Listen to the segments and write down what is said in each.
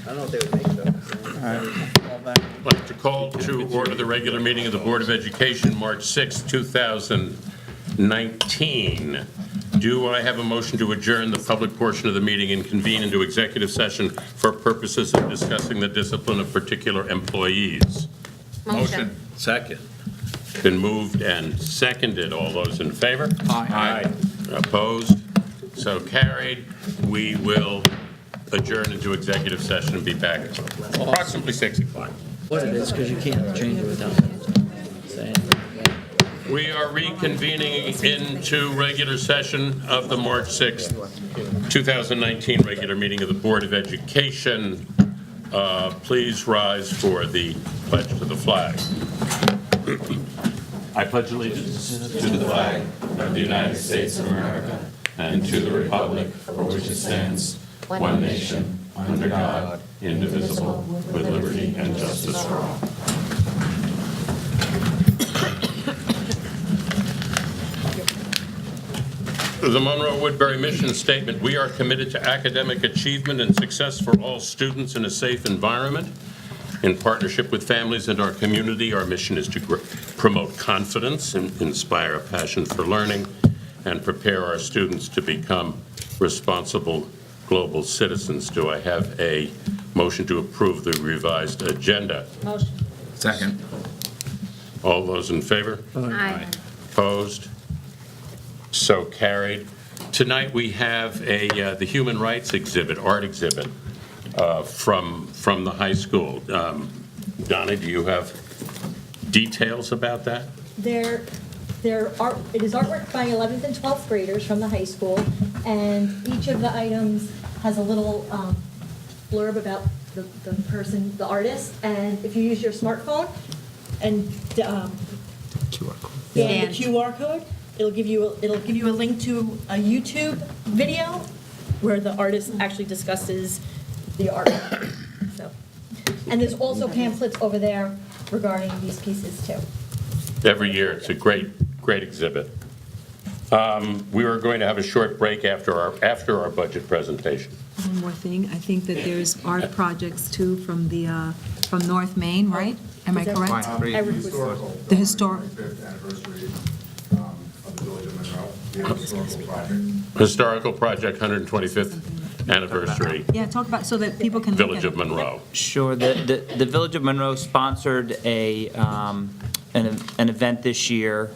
don't know if they would make it though. I'd like to call to order the regular meeting of the Board of Education, March 6, 2019. Do I have a motion to adjourn the public portion of the meeting and convene into executive session for purposes of discussing the discipline of particular employees? Motion. Second. Been moved and seconded. All those in favor? Aye. Opposed? So carried. We will adjourn into executive session and be back at approximately 6 o'clock. What it is, because you can't change it without saying. We are reconvening into regular session of the March 6th, 2019 regular meeting of the Board of Education. Please rise for the pledge to the flag. I pledge allegiance to the flag of the United States of America and to the republic for which it stands, one nation, under God, indivisible, with liberty and justice for all. The Monroe Woodbury Mission Statement: we are committed to academic achievement and success for all students in a safe environment. In partnership with families and our community, our mission is to promote confidence and inspire a passion for learning and prepare our students to become responsible global citizens. Do I have a motion to approve the revised agenda? Motion. Second. All those in favor? Aye. Opposed? So carried. Tonight we have the human rights exhibit, art exhibit, from the high school. Donna, do you have details about that? It is artwork by 11th and 12th graders from the high school, and each of the items has a little blurb about the person, the artist, and if you use your smartphone and scan the QR code, it'll give you a link to a YouTube video where the artist actually discusses the art. So, and there's also pamphlets over there regarding these pieces too. Every year, it's a great exhibit. We are going to have a short break after our budget presentation. One more thing, I think that there's art projects too from North Main, right? Am I correct? The historic. 25th anniversary of the Village of Monroe. We have a historical project. Historical project, 125th anniversary, Yeah, talk about, so that people can look Village at of it. Monroe. Sure. The Village of Monroe sponsored an event this year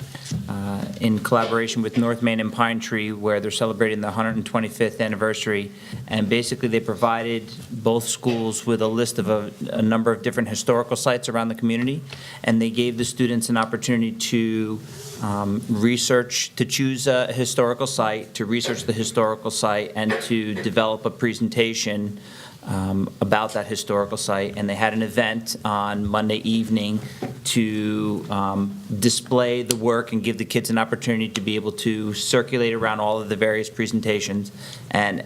in collaboration with North Main and Pine Tree, where they're celebrating the 125th anniversary. And basically, they provided both schools with a list of a number of different historical sites around the community, and they gave the students an opportunity to choose a historical site, to research the historical site, and to develop a presentation about that historical site. And they had an event on Monday evening to display the work and give the kids an opportunity to be able to circulate around all of the various presentations. And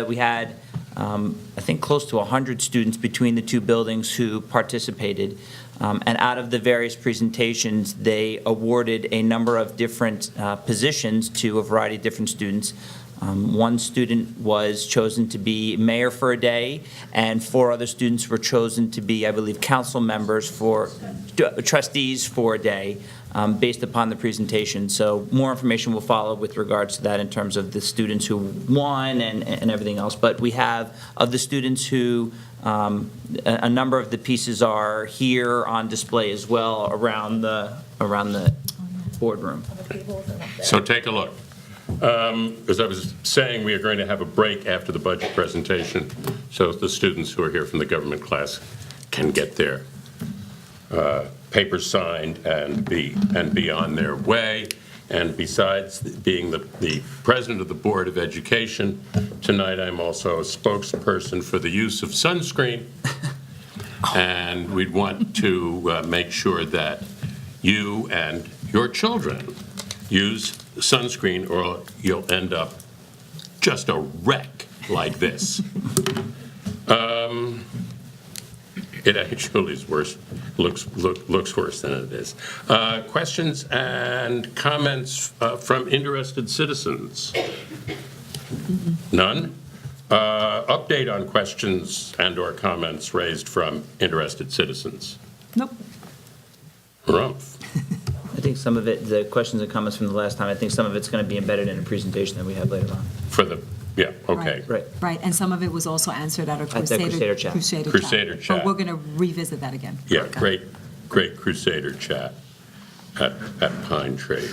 we had, I think, close to 100 students between the two buildings who participated. And out of the various presentations, they awarded a number of different positions to a variety of different students. One student was chosen to be mayor for a day, and 4 other students were chosen to be, I believe, council members trustees for a day, based upon the presentation. So more information will follow with regards to that in terms of the students who won and everything else. But we have, of the students who, a number of the pieces are here on display as well around the boardroom. So take a look. As I was saying, we are going to have a break after the budget presentation, so the students who are here from the government class can get their papers signed and be on their way. And besides being the president of the Board of Education, tonight I'm also a spokesperson for the use of sunscreen. And we'd want to make sure that you and your children use sunscreen, or you'll end up just a wreck like this. It actually is worse, looks worse than it is. Questions and comments from interested citizens? None? Update on questions and/or comments raised from interested citizens. Nope. Rumpf. I think some of it, the questions and comments from the last time, I think some of it's going to be embedded in a presentation that we have later on. For the, yeah, okay. Right. Right, and some of it was also answered at a At the Crusader chat. Crusader chat. But we're going to revisit that again. Yeah, Okay. great Crusader chat at Pine Tree.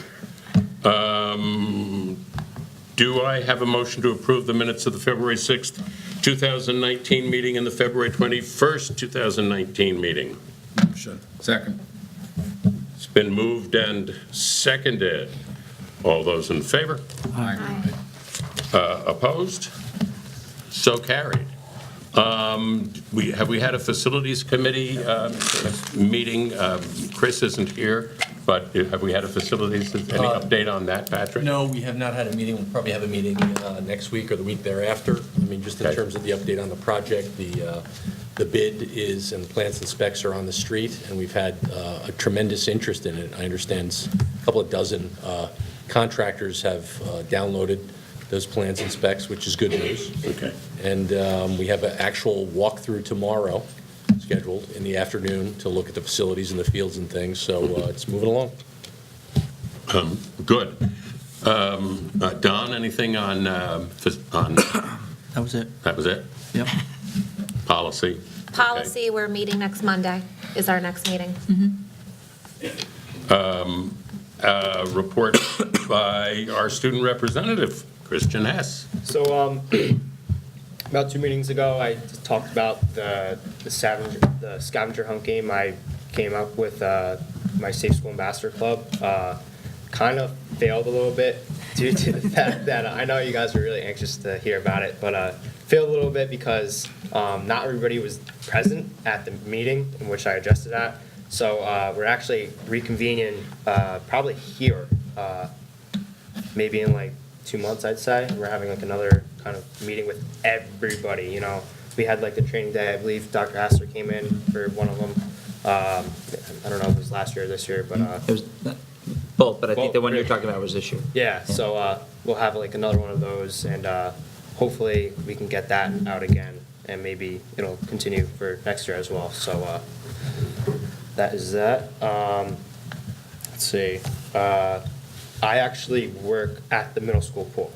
Do I have a motion to approve the minutes of the February 6th, 2019 meeting and the February 21st, 2019 meeting? Second. It's been moved and seconded. All those in favor? Aye. Opposed? So carried. Have we had a facilities committee meeting? Chris isn't here, but have we had a facilities, any update on that, Patrick? No, we have not had a meeting. We'll probably have a meeting next week or the week thereafter. I mean, just in Okay. terms of the update on the project, the bid is, and plans and specs are on the street, and we've had a tremendous interest in it. I understand a couple of dozen contractors have downloaded those plans and specs, which is good news. Okay. And we have an actual walkthrough tomorrow scheduled in the afternoon to look at the facilities and the fields and things, so it's moving along. Good. Don, anything on, That was it. that was it? Yep. Policy? Policy, we're meeting next Monday, is our next meeting. Report by our student representative, Christian Hess. So, about 2 meetings ago, I talked about the scavenger hunt game I came up with my Safe School Ambassador Club. Kind of failed a little bit due to the fact that I know you guys were really anxious to hear about it, but failed a little bit because not everybody was present at the meeting in which I addressed it at. So we're actually reconvening probably here, maybe in like 2 months, I'd say. We're having like another kind of meeting with everybody, you know. We had like the training day, I believe Dr. Astor came in for one of them. I don't know if it was last year or this year, but It was both, but I think the Both, one you're really. talking about was this year. yeah, so we'll have like another one of those, and hopefully we can get that out again, and maybe it'll continue for next year as well. So that is that. Let's see. I actually work at the middle school pool.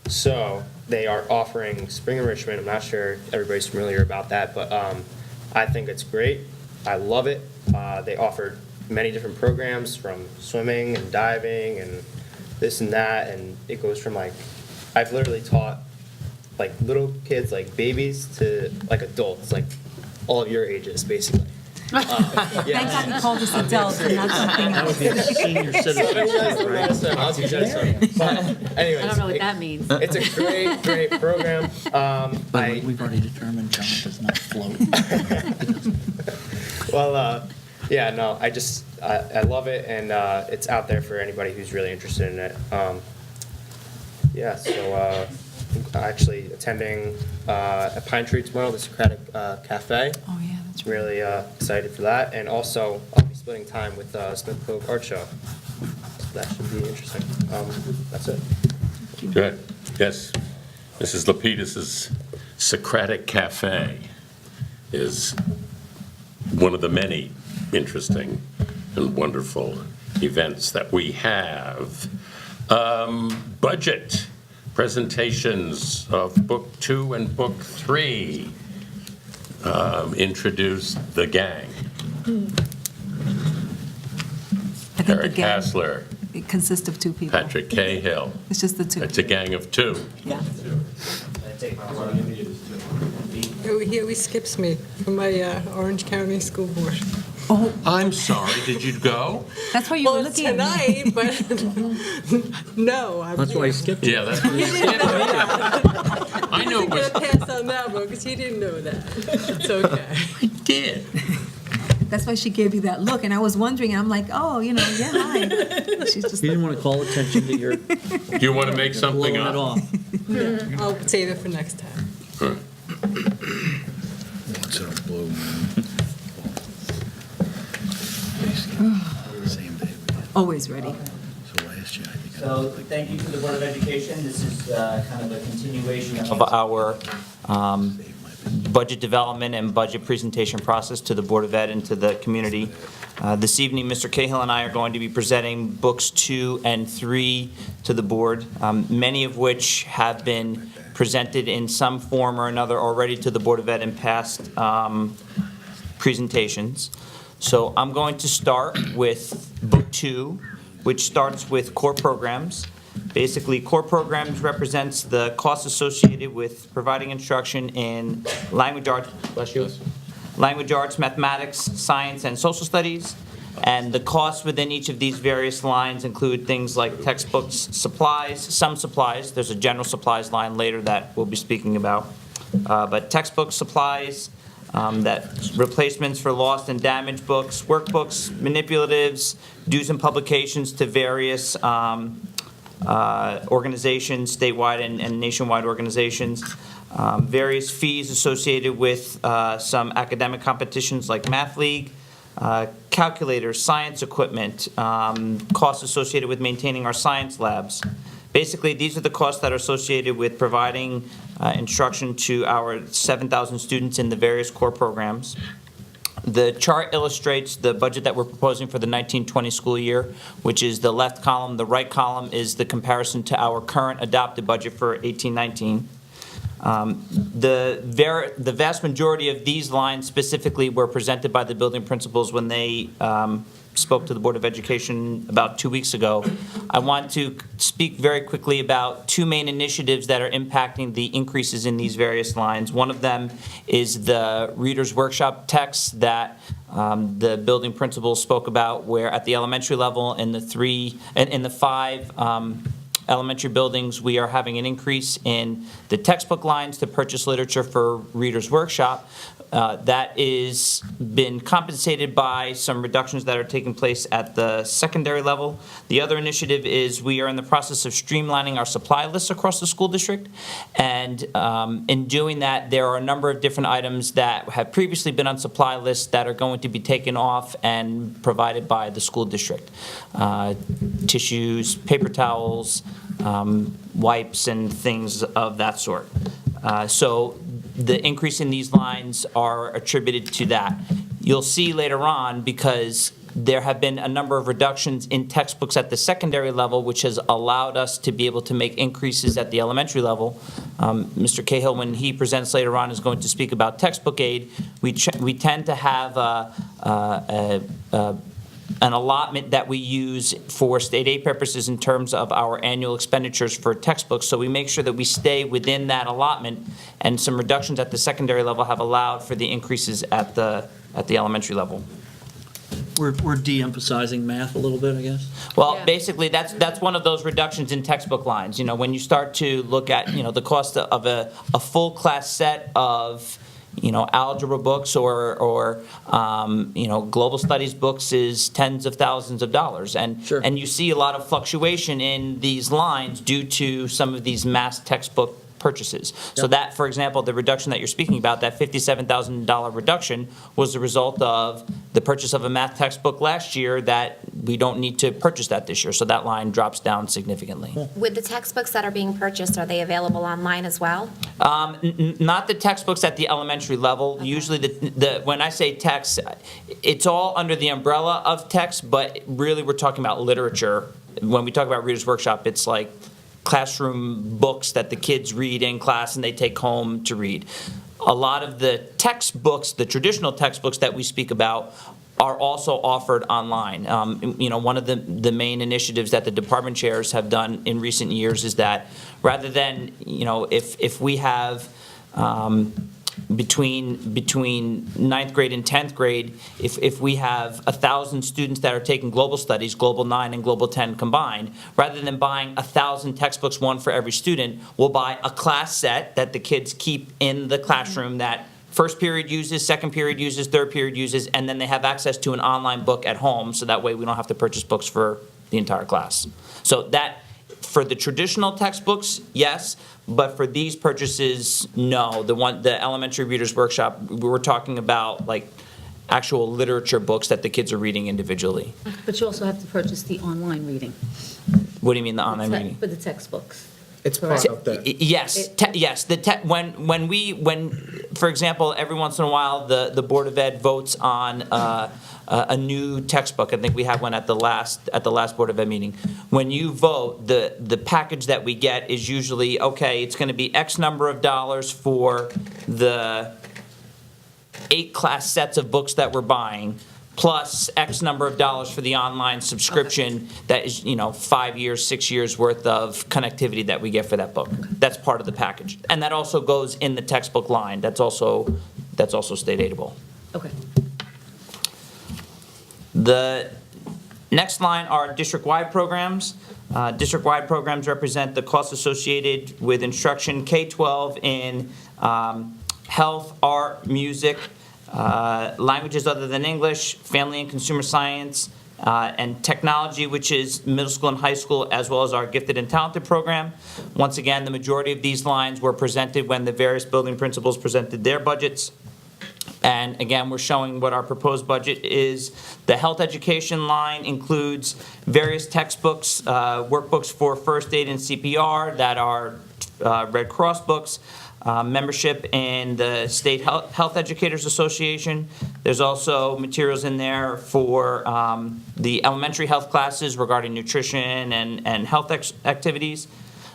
So they are offering spring enrichment. I'm not sure everybody's familiar about that, but I think it's great. I love it. They offer many different programs from swimming and diving and this and that, and it goes from like, I've literally taught like little kids, like babies, to like adults, like all of your ages, basically. Thank God you called us adults and not something That would be a senior citizen, right? I'll teach you some. But anyways, I don't know what that means. It's a great program. But we've already determined John does not float. Well, yeah, no, I love it, and it's out there for anybody who's really interested in it. Yeah, so I'm actually attending at Pine Tree tomorrow, the Socratic Cafe. Oh, yeah, that's right. Really excited for that, and also I'll be splitting time with Smith Cove Art Show. So that should be interesting. That's it. Good. Yes. Mrs. Lapidus's Socratic Cafe is one of the many interesting and wonderful events that we have. Budget presentations of Book 2 and Book 3. Introduce the gang. I think the Eric gang, Hassler, it consists of 2 people. Patrick Cahill. It's just the 2. It's a gang of 2. Yeah. Oh, he always skips me from my Orange County School Board. Oh, I'm sorry, did you go? that's why you were Well, looking at me. tonight, but no. I'm That's why he skipped it. Yeah, that's what you said. I know it I'm was, going to pass on that one because he didn't know that. It's okay. I did. That's why she gave you that look, and I was wondering, and I'm like, oh, yeah, hi. She's just He didn't want to call attention to your Do you want to make something blowing it up? off. I'll save it for next time. Once in a blue moon. Same day. always ready. So last So thank you to the Board of Education. This is kind of a continuation of our budget development and budget presentation process to the Board of Ed and to the community. This evening, Mr. Cahill and I are going to be presenting books 2 and 3 to the board, many of which have been presented in some form or another already to the Board of Ed in past presentations. So I'm going to start with book 2, which starts with core programs. Basically, core programs represents the costs associated with providing instruction in language arts, mathematics, science, and social studies. And the costs within each of these various lines include things like textbooks, supplies, some supplies. There's a general supplies line later that we'll be speaking about. But textbook supplies, that replacements for lost and damaged books, workbooks, manipulatives, dues and publications to various organizations, statewide and nationwide organizations, various fees associated with some academic competitions like Math League, calculators, science equipment, costs associated with maintaining our science labs. Basically, these are the costs that are associated with providing instruction to our 7,000 students in the various core programs. The chart illustrates the budget that we're proposing for the 1920 school year, which is the left column. The right column is the comparison to our current adopted budget for 1819. The vast majority of these lines specifically were presented by the building principals when they spoke to the Board of Education about 2 weeks ago. I want to speak very quickly about two main initiatives that are impacting the increases in these various lines. One of them is the Reader's Workshop text that the building principals spoke about, where at the elementary level in the 5 elementary buildings, we are having an increase in the textbook lines to purchase literature for Reader's Workshop. That is been compensated by some reductions that are taking place at the secondary level. The other initiative is we are in the process of streamlining our supply lists across the school district. And in doing that, there are a number of different items that have previously been on supply lists that are going to be taken off and provided by the school district. Tissues, paper towels, wipes, and things of that sort. So the increase in these lines are attributed to that. You'll see later on, because there have been a number of reductions in textbooks at the secondary level, which has allowed us to be able to make increases at the elementary level. Mr. Cahill, when he presents later on, is going to speak about textbook aid. We tend to have an allotment that we use for state aid purposes in terms of our annual expenditures for textbooks. So we make sure that we stay within that allotment, and some reductions at the secondary level have allowed for the increases at the elementary level. We're de-emphasizing math a little bit, I guess? Well, basically, that's one of those reductions in textbook lines. You know, when you start to look at, the cost of a full class set of algebra books or global studies books is tens of thousands of dollars. And, Sure. and you see a lot of fluctuation in these lines due to some of these mass textbook purchases. So Yep. that, for example, the reduction that you're speaking about, that $57,000 reduction was the result of the purchase of a math textbook last year that we don't need to purchase that this year. So that line drops down significantly. With the textbooks that are being purchased, are they available online as well? Not the textbooks at the elementary level. Usually, when I say text, it's all under the umbrella of text, but really we're talking about literature. When we talk about Reader's Workshop, it's like classroom books that the kids read in class and they take home to read. A lot of the textbooks, the traditional textbooks that we speak about, are also offered online. One of the main initiatives that the department chairs have done in recent years is that rather than, if we have between ninth grade and 10th grade, if we have 1,000 students that are taking global studies, Global 9 and Global 10 combined, rather than buying 1,000 textbooks, one for every student, we'll buy a class set that the kids keep in the classroom that first period uses, second period uses, third period uses, and then they have access to an online book at home, so that way we don't have to purchase books for the entire class. So that, for the traditional textbooks, yes, but for these purchases, no. The elementary Reader's Workshop, we're talking about like actual literature books that the kids are reading individually. But you also have to purchase the online reading. What do you mean the online reading? For the textbooks. It's part of the, Yes, yes, when, for example, every once in a while, the Board of Ed votes on a new textbook. I think we had one at the last Board of Ed meeting. When you vote, the package that we get is usually, okay, it's going to be X number of dollars for the 8 class sets of books that we're buying, plus X number of dollars for the online subscription that is, 5 years, 6 years worth of connectivity that we get for that book. That's part of the package. And that also goes in the textbook line. That's also state aidable. Okay. The next line are district-wide programs. District-wide programs represent the costs associated with instruction K-12 in health, art, music, languages other than English, family and consumer science, and technology, which is middle school and high school, as well as our gifted and talented program. Once again, the majority of these lines were presented when the various building principals presented their budgets. And again, we're showing what our proposed budget is. The health education line includes various textbooks, workbooks for first aid and CPR that are Red Cross books, membership in the State Health Educators Association. There's also materials in there for the elementary health classes regarding nutrition and health activities.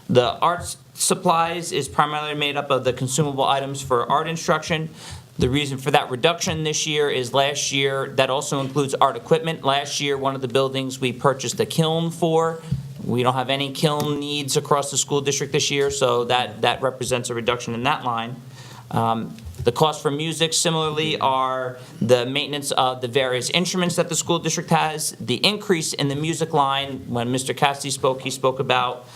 The arts supplies is primarily made up of the consumable items for art instruction. The reason for that reduction this year is last year, that also includes art equipment. Last year, one of the buildings we purchased a kiln for. We don't have any kiln needs across the school district this year, so that represents a reduction in that line. The costs for music similarly are the maintenance of the various instruments that the school district has. The increase in the music line, when Mr. Cassidy spoke, he spoke about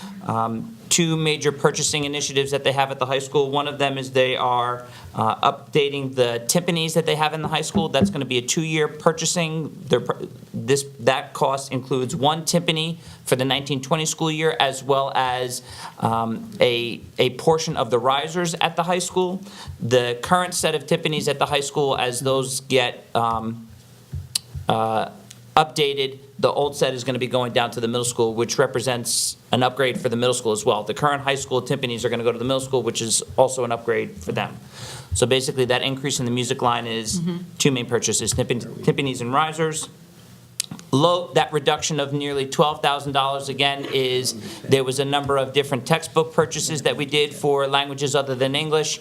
2 major purchasing initiatives that they have at the high school. One of them is they are updating the timpanis that they have in the high school. That's going to be a 2-year purchasing. That cost includes 1 timpani for the 1920 school year, as well as a portion of the risers at the high school. The current set of timpanis at the high school, as those get updated, the old set is going to be going down to the middle school, which represents an upgrade for the middle school as well. The current high school timpanis are going to go to the middle school, which is also an upgrade for them. So basically, that increase in the music line is 2 main purchases, timpanis and risers. That reduction of nearly $12,000, again, is there was a number of different textbook purchases that we did for languages other than English.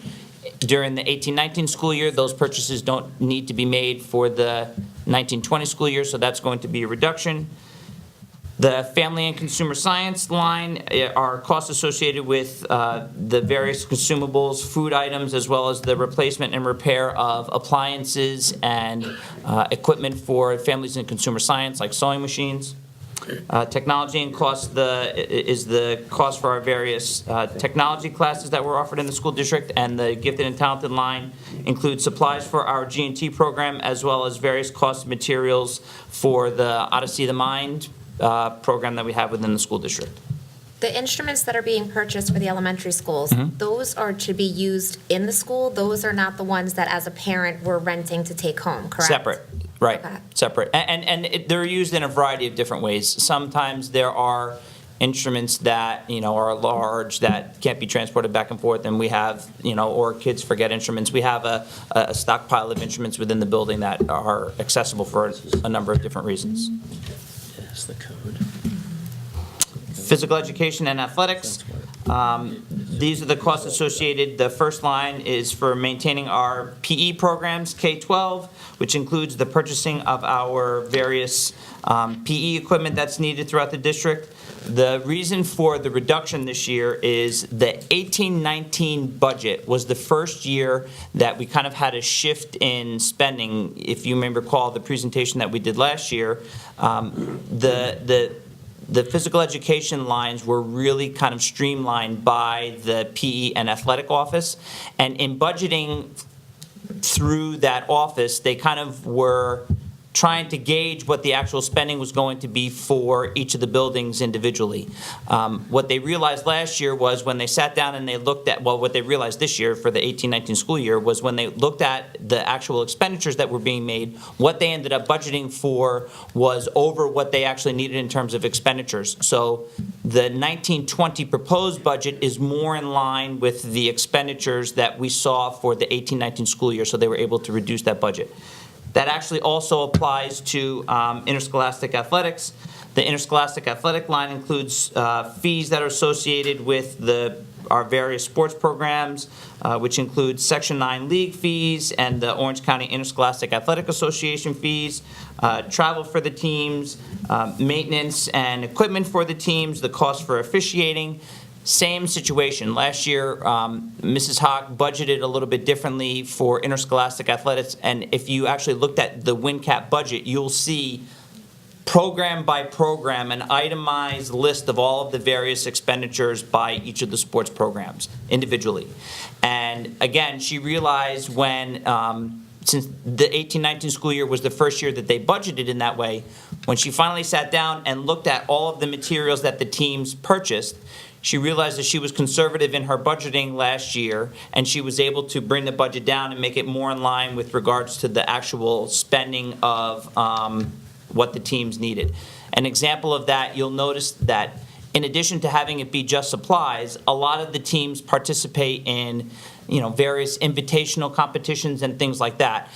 During the 18-19 school year, those purchases don't need to be made for the 19-20 school year, so that's going to be a reduction. The family and consumer science line are costs associated with the various consumables, food items, as well as the replacement and repair of appliances and equipment for families in consumer science, like sewing machines. Technology and cost is the cost for our various technology classes that were offered in the school district, and the gifted and talented line includes supplies for our G&T program, as well as various cost materials for the Odyssey of the Mind program that we have within the school district. The instruments that are being purchased for the elementary schools, those are to be used in the school? Those are not the ones that, as a parent, we're renting to take home, correct? Separate. Right, Okay. separate. And they're used in a variety of different ways. Sometimes there are instruments that, are large, that can't be transported back and forth, and we have, or kids forget instruments. We have a stockpile of instruments within the building that are accessible for a number of different reasons. yes, the code. Physical education and athletics. These are the costs associated. The first line is for maintaining our PE programs, K-12, which includes the purchasing of our various PE equipment that's needed throughout the district. The reason for the reduction this year is the 18-19 budget was the first year that we kind of had a shift in spending. If you may recall the presentation that we did last year, the physical education lines were really kind of streamlined by the PE and athletic office. And in budgeting through that office, they kind of were trying to gauge what the actual spending was going to be for each of the buildings individually. What they realized last year was when they sat down and they looked at, well, what they realized this year for the 18-19 school year was when they looked at the actual expenditures that were being made, what they ended up budgeting for was over what they actually needed in terms of expenditures. So the 19-20 proposed budget is more in line with the expenditures that we saw for the 18-19 school year, so they were able to reduce that budget. That actually also applies to interscholastic athletics. The interscholastic athletic line includes fees that are associated with our various sports programs, which include Section 9 league fees and the Orange County Interscholastic Athletic Association fees, travel for the teams, maintenance and equipment for the teams, the cost for officiating. Same situation. Last year, Mrs. Hawk budgeted a little bit differently for interscholastic athletics, and if you actually looked at the WinCap budget, you'll see program by program an itemized list of all of the various expenditures by each of the sports programs individually. And again, she realized when, since the 18-19 school year was the first year that they budgeted in that way, when she finally sat down and looked at all of the materials that the teams purchased, she realized that she was conservative in her budgeting last year, and she was able to bring the budget down and make it more in line with regards to the actual spending of what the teams needed. An example of that, you'll notice that in addition to having it be just supplies, a lot of the teams participate in, various invitational competitions and things like that.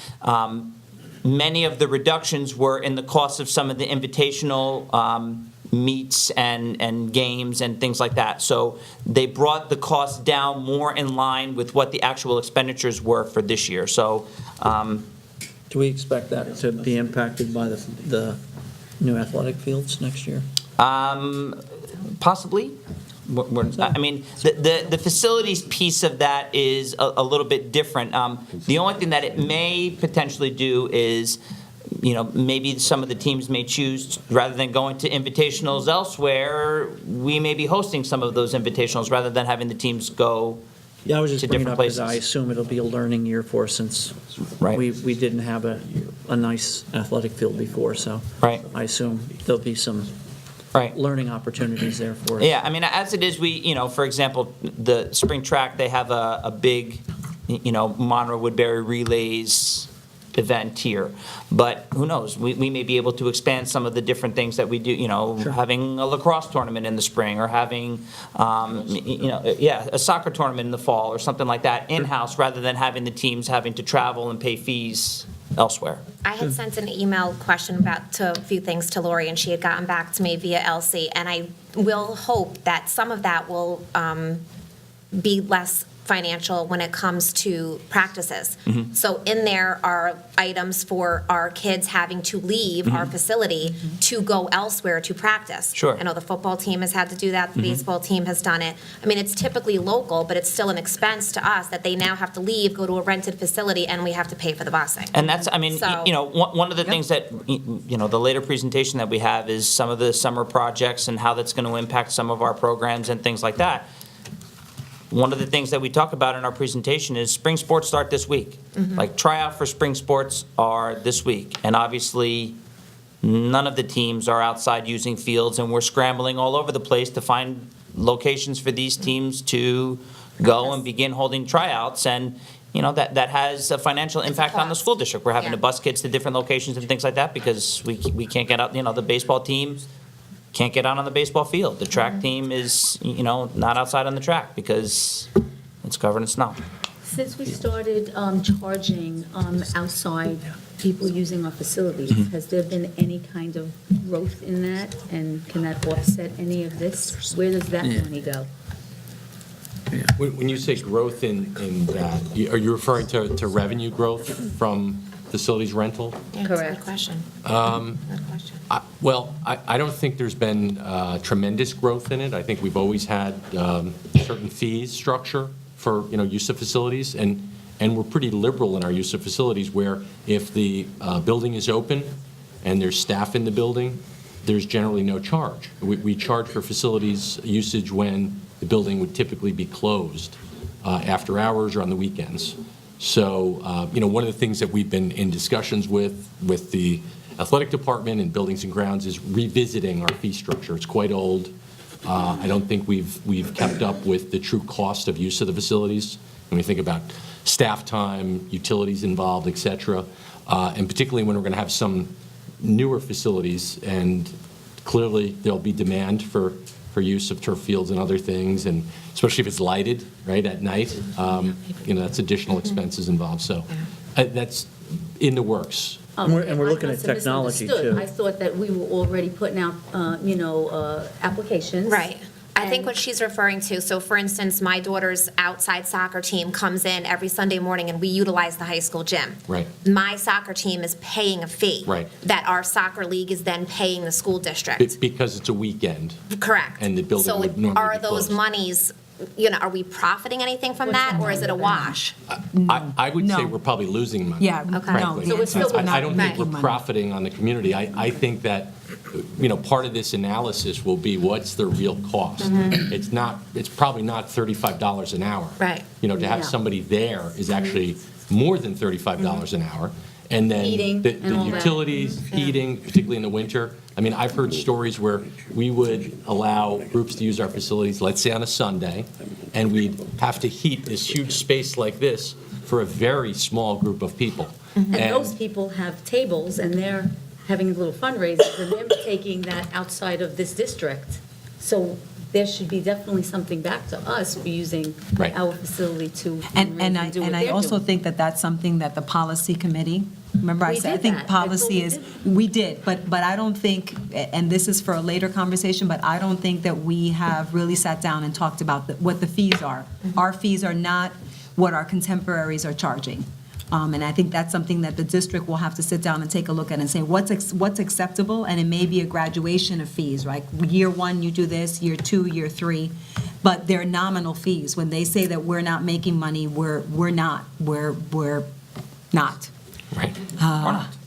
Many of the reductions were in the cost of some of the invitational meets and games and things like that. So they brought the cost down more in line with what the actual expenditures were for this year. So Do we expect that to be impacted by the new athletic fields next year? possibly. I mean, the facilities piece of that is a little bit different. The only thing that it may potentially do is, maybe some of the teams may choose, rather than going to invitationals elsewhere, we may be hosting some of those invitationals rather than having the teams go Yeah, I was just to bringing different up because places. I assume it'll be a learning year for us since Right. we didn't have a nice athletic field before, so Right. I assume there'll be some Right. learning opportunities there for us. Yeah, I mean, as it is, we, for example, the spring track, they have a big, Monroe Woodbury Relays event here. But who knows? We may be able to expand some of the different things that we do, having a lacrosse tournament in the spring or having, a soccer tournament in the fall or something like that in-house rather than having the teams having to travel and pay fees elsewhere. I had sent an email question to a few things to Lori, and she had gotten back to me via Elsie, and I will hope that some of that will be less financial when it comes to practices. Mm-hmm. So in there are items for our kids having to leave our facility to go elsewhere to practice. Sure. I know the football team has had to do that, the baseball team has done it. I mean, it's typically local, but it's still an expense to us that they now have to leave, go to a rented facility, and we have to pay for the busing. And that's, I mean, So- one of the things that, the later presentation that we have is some of the summer projects and how that's going to impact some of our programs and things like that. One of the things that we talk about in our presentation is spring sports start this week. Like tryout for spring sports are this week. And obviously, none of the teams are outside using fields, and we're scrambling all over the place to find locations for these teams to go and begin holding tryouts. And, that has a financial impact on the school district. We're having to Yeah. bus kids to different locations and things like that because we can't get out, the baseball team can't get out on the baseball field. The track team is, not outside on the track because it's covered in snow. Since we started charging outside people using our facilities, has there been any kind of growth in that? And can that offset any of this? Where does that money go? When you say growth in that, are you referring to revenue growth from facilities rental? Yeah, that's a Correct. good question. Good question. Well, I don't think there's been tremendous growth in it. I think we've always had certain fees structure for, use of facilities, and we're pretty liberal in our use of facilities where if the building is open and there's staff in the building, there's generally no charge. We charge for facilities usage when the building would typically be closed after hours or on the weekends. So, one of the things that we've been in discussions with the athletic department and buildings and grounds is revisiting our fee structure. It's quite old. I don't think we've kept up with the true cost of use of the facilities. When we think about staff time, utilities involved, et cetera, and particularly when we're going to have some newer facilities, and clearly there'll be demand for use of turf fields and other things, and especially if it's lighted, right, at night, that's additional expenses involved. So that's in the works. And we're looking I at must have technology, misunderstood. too. I thought that we were already putting out, applications. Right. I think And- what she's referring to, so for instance, my daughter's outside soccer team comes in every Sunday morning and we utilize the high school gym. Right. My soccer team is paying a fee. Right. That our soccer league is then paying the school district. Because it's a weekend. Correct. And the building So would normally are be those closed. monies, are we profiting anything from that, or is it a wash? I would say No. we're probably losing money. Yeah, no, frankly. the So it's still answer is not I don't think Right. we're money. profiting on the community. I think that, part of this analysis will be what's the real cost? It's probably not $35 an hour. Right. To have Yeah. somebody there is actually more than $35 an hour. And then Heating the and all that. utilities, heating, particularly in the winter. I mean, I've heard stories where we would allow groups to use our facilities, let's say on a Sunday, and we'd have to heat this huge space like this for a very small group of people. And those people have tables, and they're having little fundraisers, and they're taking that outside of this district. So there should be definitely something back to us for using Right. our facility to And do what I they're also doing. think that that's something that the policy committee, remember I We said, I did think that. I thought policy we is, did. we did, but I don't think, and this is for a later conversation, but I don't think that we have really sat down and talked about what the fees are. Our fees are not what our contemporaries are charging. And I think that's something that the district will have to sit down and take a look at and say, what's acceptable? And it may be a graduation of fees, right? Year one, you do this, year two, year three, but they're nominal fees. When they say that we're not making money, we're not. We're not. Right.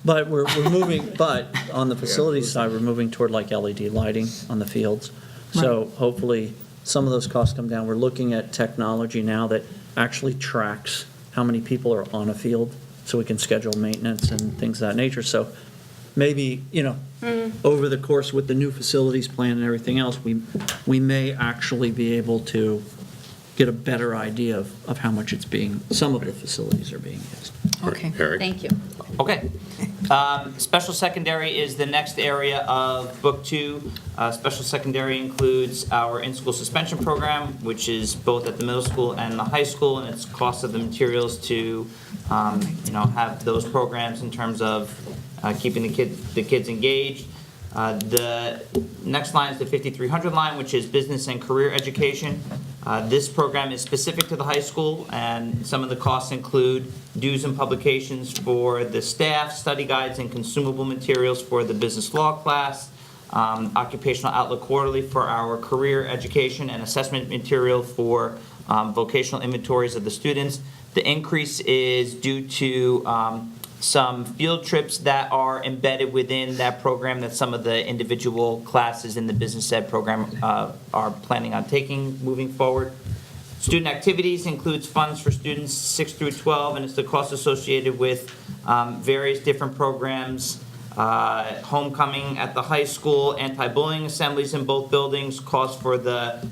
But we're moving, but on the facilities side, we're moving toward like LED lighting on the fields. So hopefully, some of those costs come down. We're looking at technology now that actually tracks how many people are on a field, so we can schedule maintenance and things of that nature. So maybe, over the course with the new facilities plan and everything else, we may actually be able to get a better idea of how much some of the facilities are being used. Okay. Eric? Thank you. Okay. Special secondary is the next area of Book 2. Special secondary includes our in-school suspension program, which is both at the middle school and the high school, and it's cost of the materials to, have those programs in terms of keeping the kids engaged. The next line is the 5300 line, which is business and career education. This program is specific to the high school, and some of the costs include dues and publications for the staff, study guides and consumable materials for the business law class, occupational outlook quarterly for our career education, and assessment material for vocational inventories of the students. The increase is due to some field trips that are embedded within that program that some of the individual classes in the business ed program are planning on taking moving forward. Student activities includes funds for students 6 through 12, and it's the cost associated with various different programs, homecoming at the high school, anti-bullying assemblies in both buildings, cost for the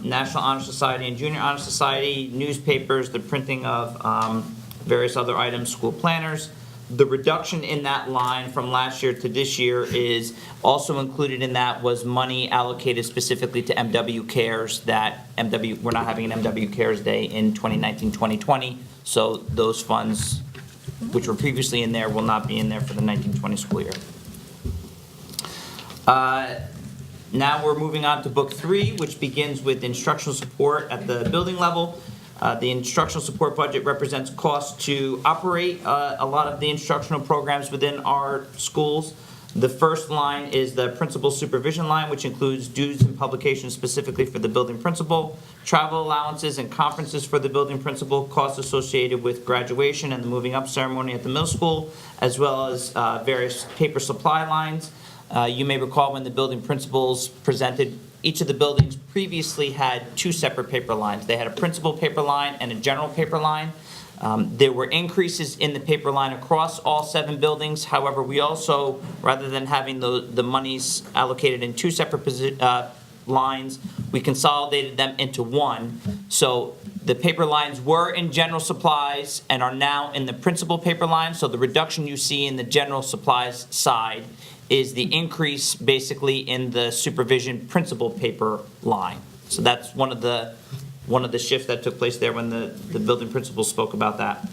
National Honor Society and Junior Honor Society, newspapers, the printing of various other items, school planners. The reduction in that line from last year to this year is also included in that was money allocated specifically to MW Cares we're not having an MW Cares Day in 2019-2020, so those funds, which were previously in there, will not be in there for the 1920 school year. Now we're moving on to Book 3, which begins with instructional support at the building level. The instructional support budget represents costs to operate a lot of the instructional programs within our schools. The first line is the principal supervision line, which includes dues and publications specifically for the building principal, travel allowances and conferences for the building principal, costs associated with graduation and the moving up ceremony at the middle school, as well as various paper supply lines. You may recall when the building principals presented, each of the buildings previously had two separate paper lines. They had a principal paper line and a general paper line. There were increases in the paper line across all 7 buildings. However, we also, rather than having the monies allocated in 2 separate lines, we consolidated them into one. So the paper lines were in general supplies and are now in the principal paper line. So the reduction you see in the general supplies side is the increase basically in the supervision principal paper line. So that's one of the shifts that took place there when the building principal spoke about that.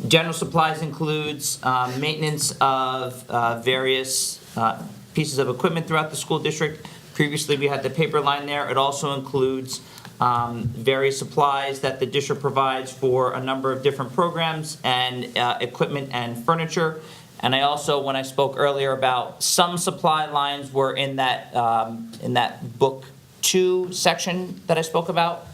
General supplies includes maintenance of various pieces of equipment throughout the school district. Previously, we had the paper line there. It also includes various supplies that the district provides for a number of different programs and equipment and furniture. And I also, when I spoke earlier about some supply lines were in that book 2 section that I spoke about.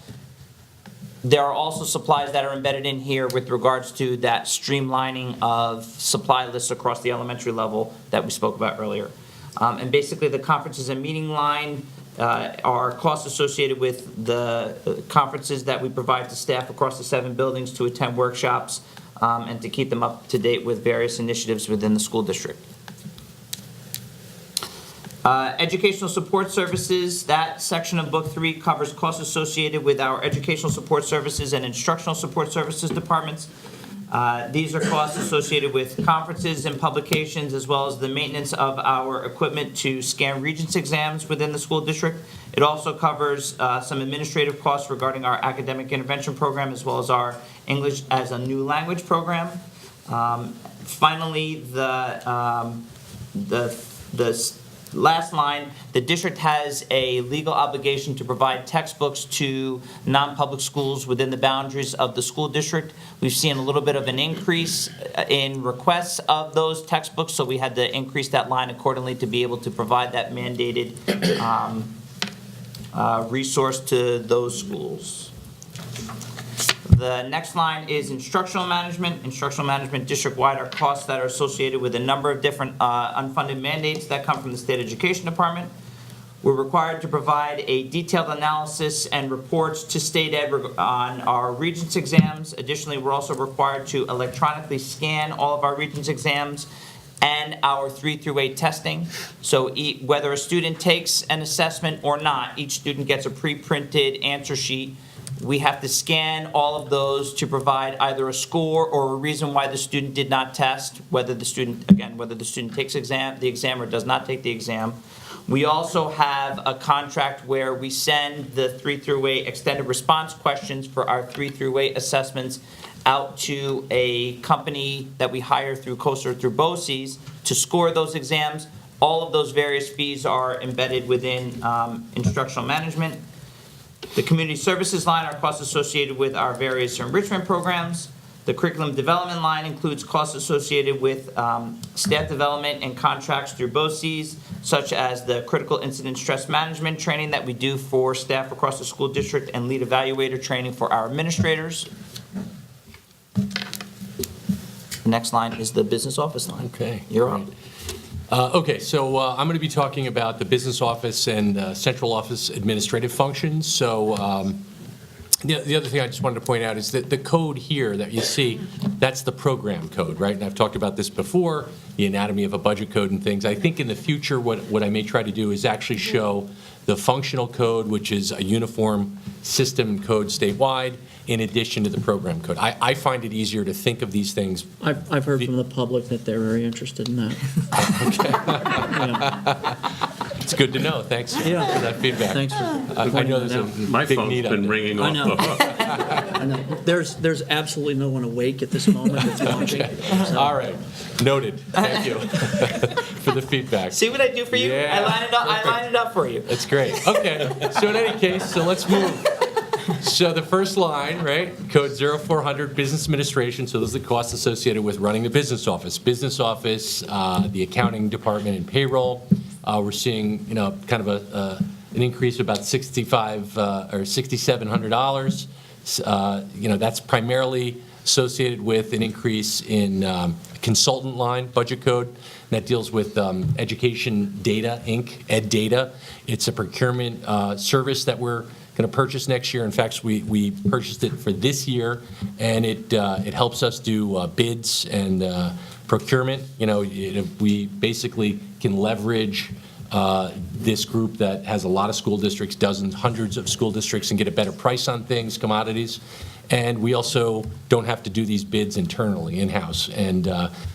There are also supplies that are embedded in here with regards to that streamlining of supply lists across the elementary level that we spoke about earlier. And basically, the conferences and meeting line are costs associated with the conferences that we provide to staff across the 7 buildings to attend workshops and to keep them up to date with various initiatives within the school district. Educational support services, that section of Book 3 covers costs associated with our educational support services and instructional support services departments. These are costs associated with conferences and publications, as well as the maintenance of our equipment to scan Regents exams within the school district. It also covers some administrative costs regarding our academic intervention program, as well as our English as a new language program. Finally, the last line, the district has a legal obligation to provide textbooks to non-public schools within the boundaries of the school district. We've seen a little bit of an increase in requests of those textbooks, so we had to increase that line accordingly to be able to provide that mandated resource to those schools. The next line is instructional management. Instructional management district-wide are costs that are associated with a number of different unfunded mandates that come from the State Education Department. We're required to provide a detailed analysis and reports to State Ed on our Regents exams. Additionally, we're also required to electronically scan all of our Regents exams and our 3 through 8 testing. So whether a student takes an assessment or not, each student gets a pre-printed answer sheet. We have to scan all of those to provide either a score or a reason why the student did not test, whether the student takes the exam or does not take the exam. We also have a contract where we send the 3 through 8 extended response questions for our 3 through 8 assessments out to a company that we hire through COSA or through BOCES to score those exams. All of those various fees are embedded within instructional management. The community services line are costs associated with our various enrichment programs. The curriculum development line includes costs associated with staff development and contracts through BOCES, such as the critical incident stress management training that we do for staff across the school district and lead evaluator training for our administrators. The next line is the business office line. Okay. You're up. Okay, so I'm going to be talking about the business office and central office administrative functions. So the other thing I just wanted to point out is that the code here that you see, that's the program code, right? And I've talked about this before, the anatomy of a budget code and things. I think in the future what I may try to do is actually show the functional code, which is a uniform system code statewide, in addition to the program code. I find it easier to think of these things. I've heard from the public that they're very interested in that. It's good to know. Thanks for that feedback. Thanks for I pointing know that there's a out. My big phone's need out been there. ringing I off know. the hook. I know. There's absolutely no one awake at this moment that's watching. So- All right, noted. Thank you for the feedback. See what I do for you? Yeah. I line it up for you. That's great. Okay, so in any case, so let's move. So the first line, right, code 0400, business administration, so those are the costs associated with running the business office. Business office, the accounting department and payroll. We're seeing, kind of an increase of about $6,700. That's primarily associated with an increase in consultant line budget code that deals with Education Data Inc., Ed Data. It's a procurement service that we're going to purchase next year. In fact, we purchased it for this year, and it helps us do bids and procurement. We basically can leverage this group that has a lot of school districts, dozens, hundreds of school districts, and get a better price on things, commodities. And we also don't have to do these bids internally, in-house. And,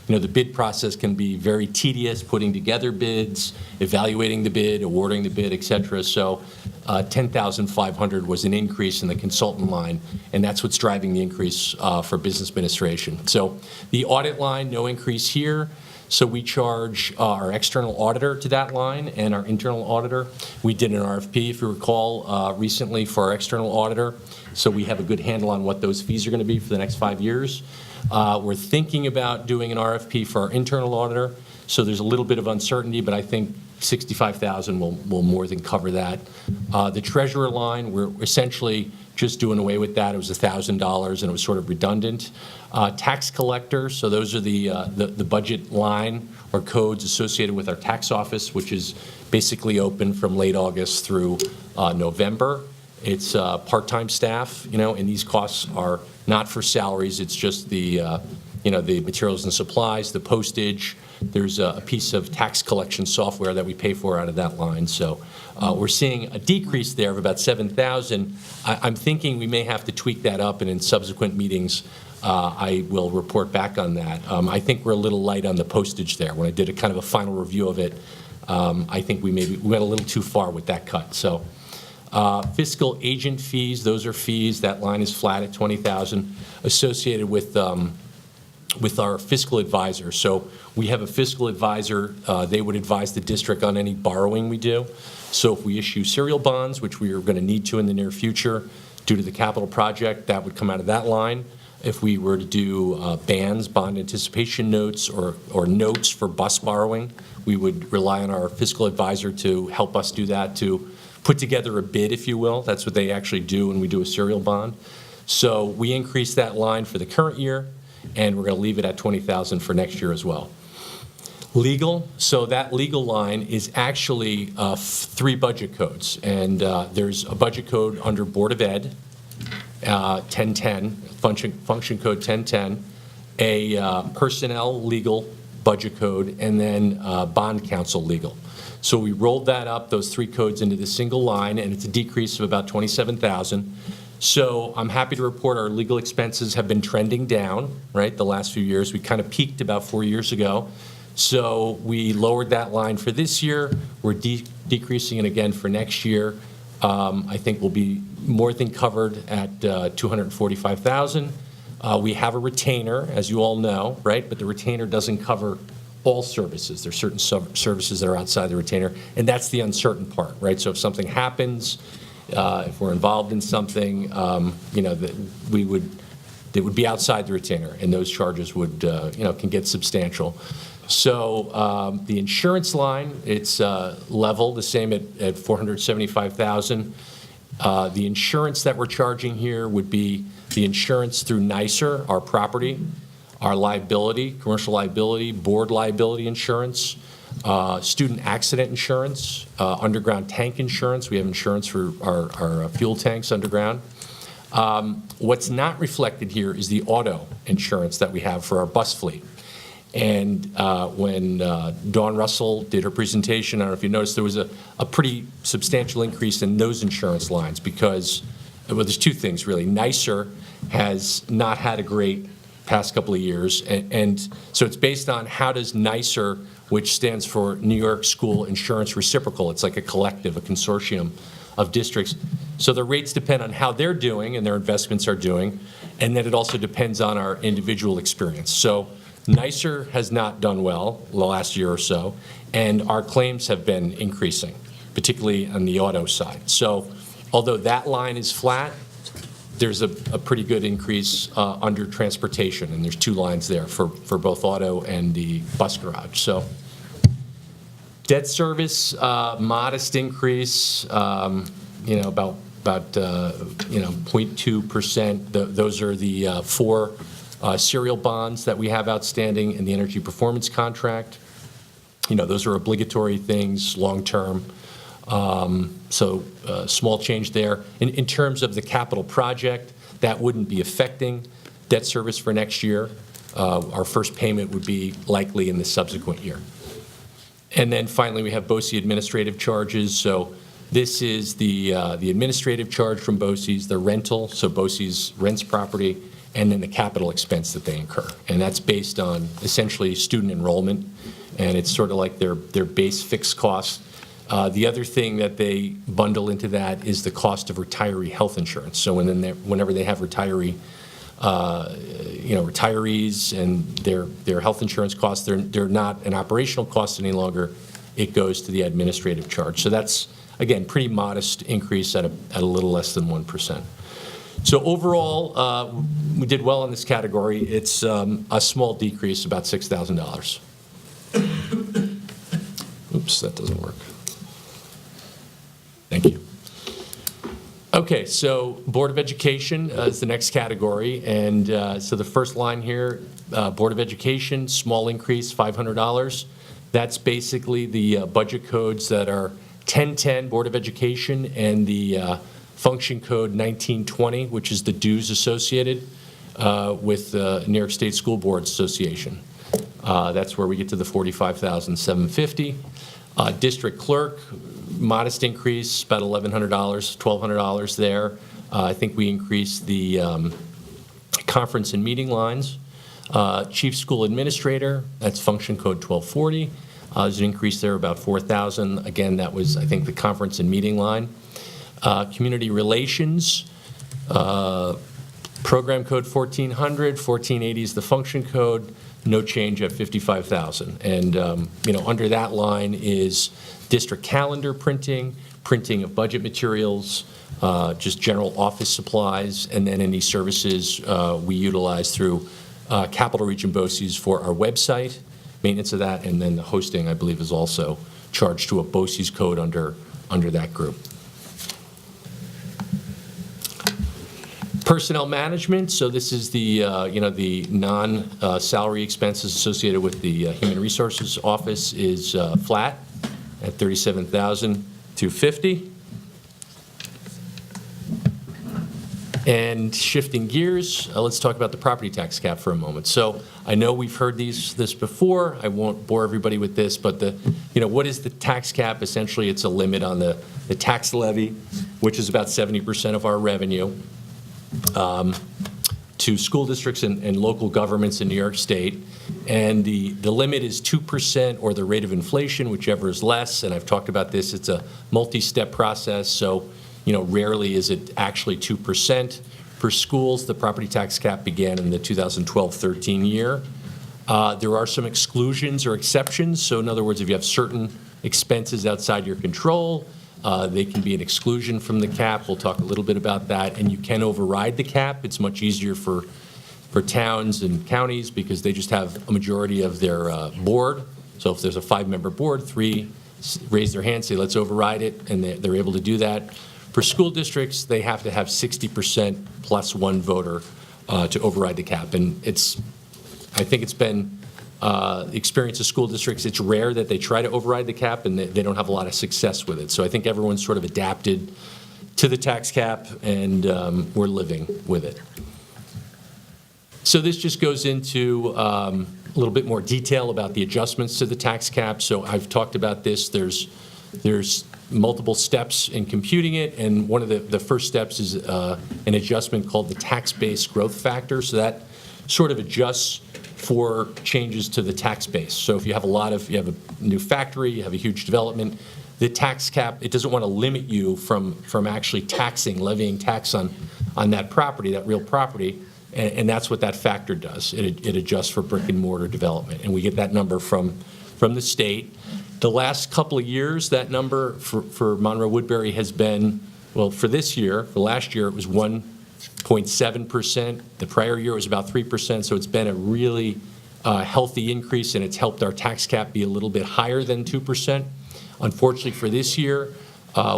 the bid process can be very tedious, putting together bids, evaluating the bid, awarding the bid, et cetera. So $10,500 was an increase in the consultant line, and that's what's driving the increase for business administration. So the audit line, no increase here. So we charge our external auditor to that line and our internal auditor. We did an RFP, if you recall, recently for our external auditor. So we have a good handle on what those fees are going to be for the next 5 years. We're thinking about doing an RFP for our internal auditor. So there's a little bit of uncertainty, but I think $65,000 will more than cover that. The treasurer line, we're essentially just doing away with that. It was $1,000, and it was sort of redundant. Tax collector, so those are the budget line or codes associated with our tax office, which is basically open from late August through November. It's part-time staff, and these costs are not for salaries. It's just the materials and supplies, the postage. There's a piece of tax collection software that we pay for out of that line. So we're seeing a decrease there of about $7,000. I'm thinking we may have to tweak that up, and in subsequent meetings, I will report back on that. I think we're a little light on the postage there. When I did a kind of a final review of it, I think we went a little too far with that cut. So fiscal agent fees, those are fees. That line is flat at $20,000 associated with our fiscal advisor. So we have a fiscal advisor. They would advise the district on any borrowing we do. So if we issue serial bonds, which we are going to need to in the near future due to the capital project, that would come out of that line. If we were to do bond anticipation notes, or notes for bus borrowing, we would rely on our fiscal advisor to help us do that, to put together a bid, if you will. That's what they actually do when we do a serial bond. So we increased that line for the current year, and we're going to leave it at $20,000 for next year as well. Legal, so that legal line is actually 3 budget codes, and there's a budget code under Board of Ed, 1010, function code 1010, a personnel legal budget code, and then bond counsel legal. So we rolled that up, those 3 codes, into the single line, and it's a decrease of about $27,000. So I'm happy to report our legal expenses have been trending down, right, the last few years. We kind of peaked about 4 years ago. So we lowered that line for this year. We're decreasing it again for next year. I think we'll be more than covered at $245,000. We have a retainer, as you all know, right? But the retainer doesn't cover all services. There's certain services that are outside the retainer, and that's the uncertain part, right? So if something happens, if we're involved in something, it would be outside the retainer, and those charges would, can get substantial. So the insurance line, it's level, the same at $475,000. The insurance that we're charging here would be the insurance through NYSER, our property, our liability, commercial liability, board liability insurance, student accident insurance, underground tank insurance. We have insurance for our fuel tanks underground. What's not reflected here is the auto insurance that we have for our bus fleet. And when Dawn Russell did her presentation, I don't know if you noticed, there was a pretty substantial increase in those insurance lines because, well, there's 2 things really. NYSER has not had a great past couple of years, and so it's based on how does NYSER, which stands for New York School Insurance Reciprocal, it's like a collective, a consortium of districts. So the rates depend on how they're doing and their investments are doing, and then it also depends on our individual experience. So NYSER has not done well the last year or so, and our claims have been increasing, particularly on the auto side. So although that line is flat, there's a pretty good increase under transportation, and there's 2 lines there for both auto and the bus garage. So debt service, modest increase, about 0.2%. Those are the 4 serial bonds that we have outstanding in the energy performance contract. Those are obligatory things, long-term. So small change there. In terms of the capital project, that wouldn't be affecting debt service for next year. Our first payment would be likely in the subsequent year. And then finally, we have BOCES administrative charges. So this is the administrative charge from BOCES, the rental, so BOCES rents property, and then the capital expense that they incur. And that's based on essentially student enrollment, and it's sort of like their base fixed cost. The other thing that they bundle into that is the cost of retiree health insurance. So whenever they have retirees and their health insurance costs, they're not an operational cost any longer. It goes to the administrative charge. So that's, again, pretty modest increase at a little less than 1%. So overall, we did well in this category. It's a small decrease, about $6,000. Oops, that doesn't work. Thank you. Okay, so Board of Education is the next category. And so the first line here, Board of Education, small increase, $500. That's basically the budget codes that are 1010 Board of Education and the function code 1920, which is the dues associated with the New York State School Boards Association. That's where we get to the $45,750. District clerk, modest increase, about $1,100, $1,200 there. I think we increased the conference and meeting lines. Chief school administrator, that's function code 1240. There's an increase there, about $4,000. Again, that was, I think, the conference and meeting line. Community relations, program code 1400, 1480 is the function code, no change at $55,000. And, under that line is district calendar printing of budget materials, just general office supplies, and then any services we utilize through Capital Region BOCES for our website, maintenance of that, and then the hosting, I believe, is also charged to a BOCES code under that group. Personnel management, so this is the, the non-salary expenses associated with the Human Resources Office is flat at $37,250. And shifting gears, let's talk about the property tax cap for a moment. So I know we've heard this before. I won't bore everybody with this, but what is the tax cap? Essentially, it's a limit on the tax levy, which is about 70% of our revenue, to school districts and local governments in New York State. And the limit is 2% or the rate of inflation, whichever is less. And I've talked about this. It's a multi-step process. So, rarely is it actually 2%. For schools, the property tax cap began in the 2012-13 year. There are some exclusions or exceptions. So in other words, if you have certain expenses outside your control, they can be an exclusion from the cap. We'll talk a little bit about that. And you can override the cap. It's much easier for towns and counties because they just have a majority of their board. So if there's a 5-member board, 3 raise their hand, say, let's override it, and they're able to do that. For school districts, they have to have 60% plus 1 voter to override the cap. And I think it's been the experience of school districts, it's rare that they try to override the cap and they don't have a lot of success with it. So I think everyone's sort of adapted to the tax cap, and we're living with it. So this just goes into a little bit more detail about the adjustments to the tax cap. So I've talked about this. There's multiple steps in computing it, and one of the first steps is an adjustment called the tax-based growth factor. So that sort of adjusts for changes to the tax base. So if you have you have a new factory, you have a huge development, the tax cap, it doesn't want to limit you from actually levying tax on that property, that real property, and that's what that factor does. It adjusts for brick and mortar development, and we get that number from the state. The last couple of years, that number for Monroe Woodbury has been, well, for this year, for last year, it was 1.7%. The prior year was about 3%, so it's been a really healthy increase, and it's helped our tax cap be a little bit higher than 2%. Unfortunately, for this year,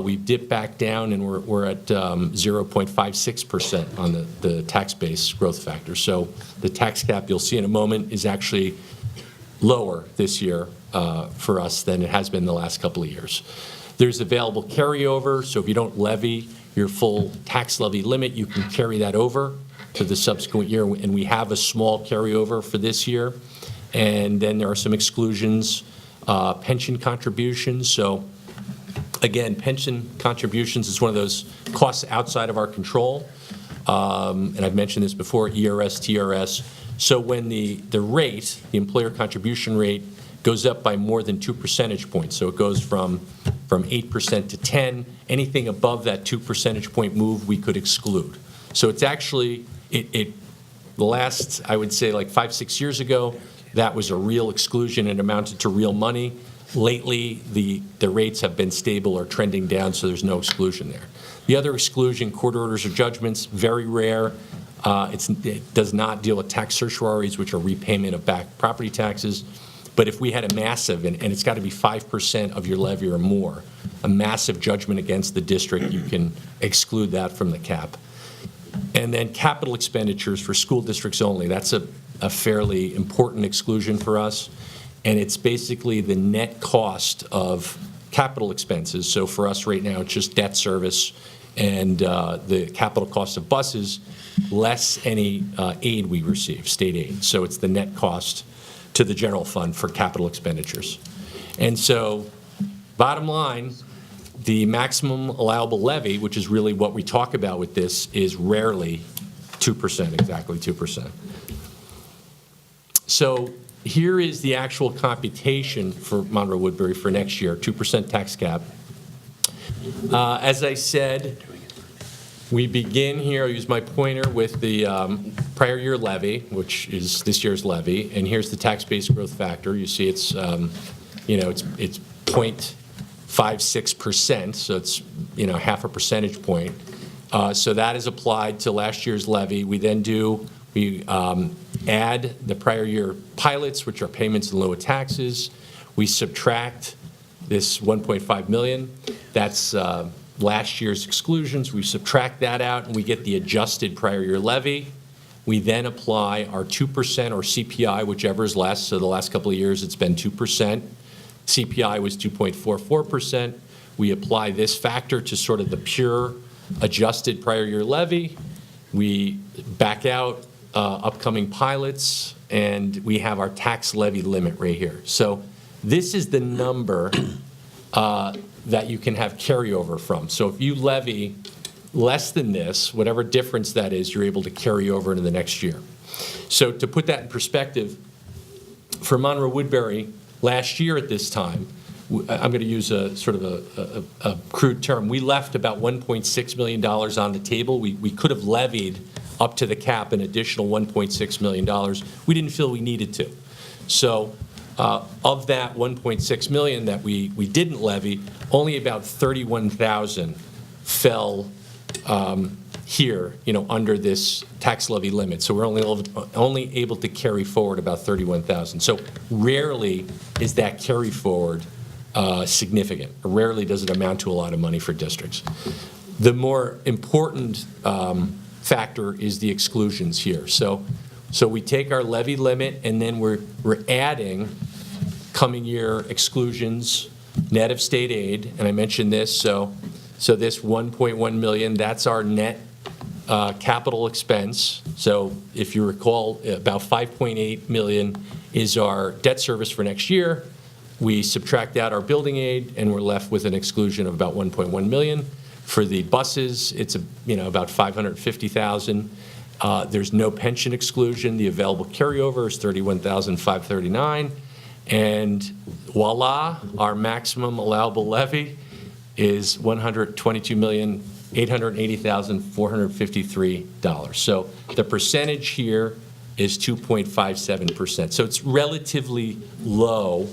we dipped back down, and we're at 0.56% on the tax base growth factor. So the tax cap, you'll see in a moment, is actually lower this year for us than it has been the last couple of years. There's available carryover, so if you don't levy your full tax levy limit, you can carry that over to the subsequent year, and we have a small carryover for this year. And then there are some exclusions, pension contributions. So again, pension contributions is one of those costs outside of our control. And I've mentioned this before, ERS, TRS. So when the rate, the employer contribution rate, goes up by more than 2 percentage points, so it goes from 8% to 10, anything above that 2 percentage point move, we could exclude. So it's actually, the last, I would say, like 5-6 years ago, that was a real exclusion and amounted to real money. Lately, the rates have been stable or trending down, so there's no exclusion there. The other exclusion, court orders or judgments, very rare. It does not deal with tax certiorari's, which are repayment of back property taxes. But if we had a massive, and it's got to be 5% of your levy or more, a massive judgment against the district, you can exclude that from the cap. And then capital expenditures for school districts only, that's a fairly important exclusion for us. And it's basically the net cost of capital expenses. So for us right now, it's just debt service and the capital cost of buses, less any aid we receive, state aid. So it's the net cost to the general fund for capital expenditures. And so, bottom line, the maximum allowable levy, which is really what we talk about with this, is rarely 2%, exactly 2%. So here is the actual computation for Monroe-Woodbury for next year, 2% tax cap. As I said, we begin here, I'll use my pointer, with the prior year levy, which is this year's levy, and here's the tax base growth factor. You see it's, it's 0.56%, so it's, half a percentage point. So that is applied to last year's levy. We then we add the prior year pilots, which are payments in lieu of taxes. We subtract this 1.5 million. That's last year's exclusions. We subtract that out, and we get the adjusted prior year levy. We then apply our 2% or CPI, whichever is less. So the last couple of years, it's been 2%. CPI was 2.44%. We apply this factor to sort of the pure adjusted prior year levy. We back out upcoming pilots, and we have our tax levy limit right here. So this is the number that you can have carryover from. So if you levy less than this, whatever difference that is, you're able to carry over into the next year. So to put that in perspective, for Monroe-Woodbury, last year at this time, I'm going to use a sort of a crude term, we left about $1.6 million on the table. We could have levied up to the cap an additional $1.6 million. We didn't feel we needed to. So of that $1.6 million that we didn't levy, only about $31,000 fell here, under this tax levy limit. So we're only able to carry forward about $31,000. So rarely is that carry forward significant. Rarely does it amount to a lot of money for districts. The more important factor is the exclusions here. So we take our levy limit, and then we're adding coming year exclusions, net of state aid, and I mentioned this, so this 1.1 million, that's our net capital expense. So if you recall, about 5.8 million is our debt service for next year. We subtract out our building aid, and we're left with an exclusion of about 1.1 million. For the buses, it's about 550,000. There's no pension exclusion. The available carryover is 31,539. And voila, our maximum allowable levy is $122,880,453. So the percentage here is 2.57%. So it's relatively low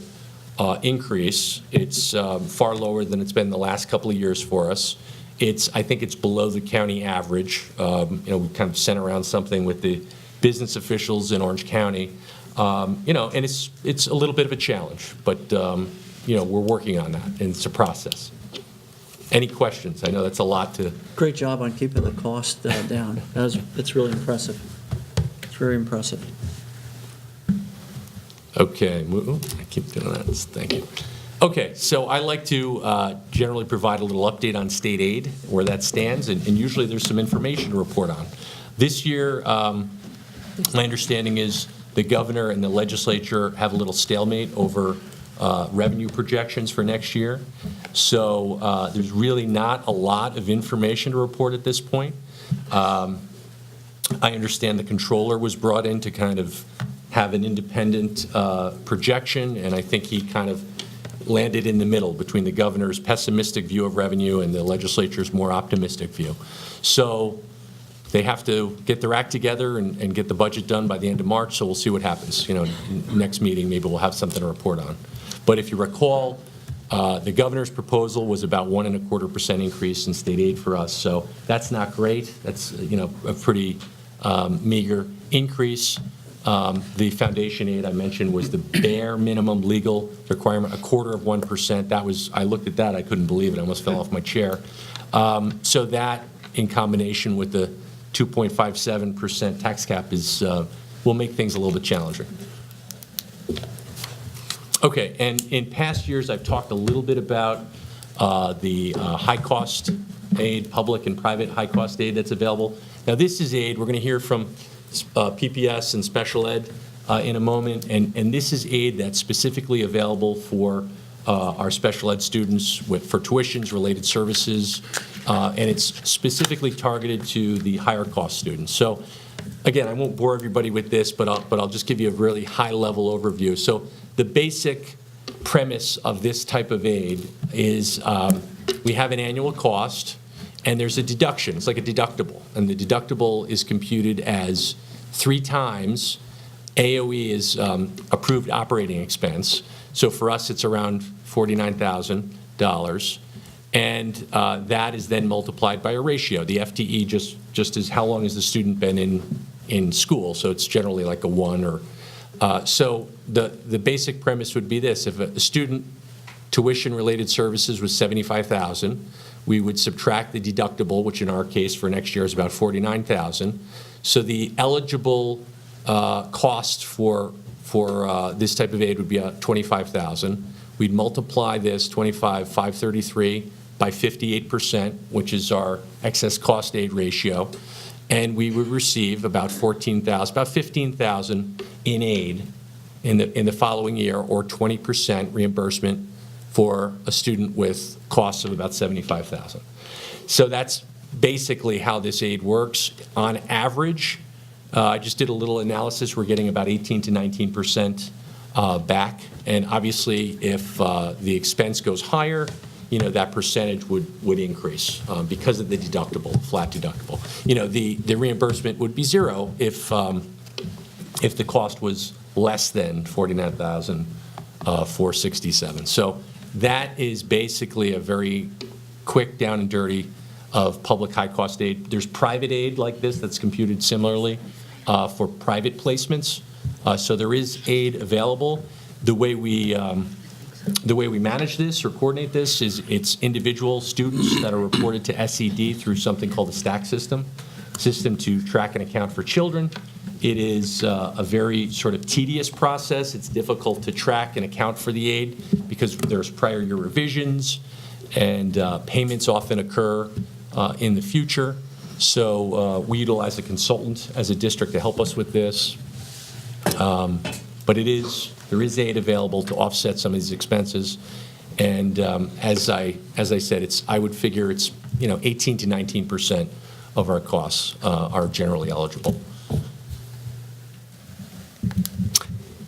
increase. It's far lower than it's been the last couple of years for us. I think it's below the county average. We kind of sent around something with the business officials in Orange County. And it's a little bit of a challenge, but we're working on that, and it's a process. Any questions? I know that's a lot to. Great job on keeping the cost down. It's really impressive. It's very impressive. Okay, I keep doing that. Thank you. Okay, so I like to generally provide a little update on state aid, where that stands, and usually there's some information to report on. This year, my understanding is the governor and the legislature have a little stalemate over revenue projections for next year. So there's really not a lot of information to report at this point. I understand the controller was brought in to kind of have an independent projection, and I think he kind of landed in the middle between the governor's pessimistic view of revenue and the legislature's more optimistic view. So they have to get their act together and get the budget done by the end of March, so we'll see what happens. Next meeting, maybe we'll have something to report on. But if you recall, the governor's proposal was about 1.25% increase in state aid for us, so that's not great. That's, a pretty meager increase. The foundation aid I mentioned was the bare minimum legal requirement, 0.25%. That was, I looked at that, I couldn't believe it, I almost fell off my chair. So that, in combination with the 2.57% tax cap, will make things a little bit challenging. Okay, and in past years, I've talked a little bit about the high-cost aid, public and private high-cost aid that's available. Now, this is aid, we're going to hear from PPS and special ed in a moment, and this is aid that's specifically available for our special ed students for tuitions, related services, and it's specifically targeted to the higher-cost students. So, again, I won't bore everybody with this, but I'll just give you a really high-level overview. So the basic premise of this type of aid is we have an annual cost, and there's a deduction. It's like a deductible, and the deductible is computed as 3 times AOE is approved operating expense. So for us, it's around $49,000, and that is then multiplied by a ratio. The FTE just is how long has the student been in school, so it's generally like a 1 or so the basic premise would be this: if a student tuition-related services was $75,000, we would subtract the deductible, which in our case for next year is about $49,000. So the eligible cost for this type of aid would be $25,000. We'd multiply this 533 by 58%, which is our excess cost aid ratio, and we would receive about $15,000 in aid in the following year, or 20% reimbursement for a student with costs of about $75,000. So that's basically how this aid works. On average, I just did a little analysis. We're getting about 18 to 19% back, and obviously, if the expense goes higher, that percentage would increase because of the deductible, flat deductible. The reimbursement would be zero if the cost was less than $49,467. So that is basically a very quick down and dirty of public high-cost aid. There's private aid like this that's computed similarly for private placements. So there is aid available. The way we manage this or coordinate this is it's individual students that are reported to SED through something called the STACK system to track and account for children. It is a very sort of tedious process. It's difficult to track and account for the aid because there's prior year revisions, and payments often occur in the future. So we utilize a consultant as a district to help us with this. But there is aid available to offset some of these expenses. And as I said, I would figure it's 18 to 19% of our costs are generally eligible.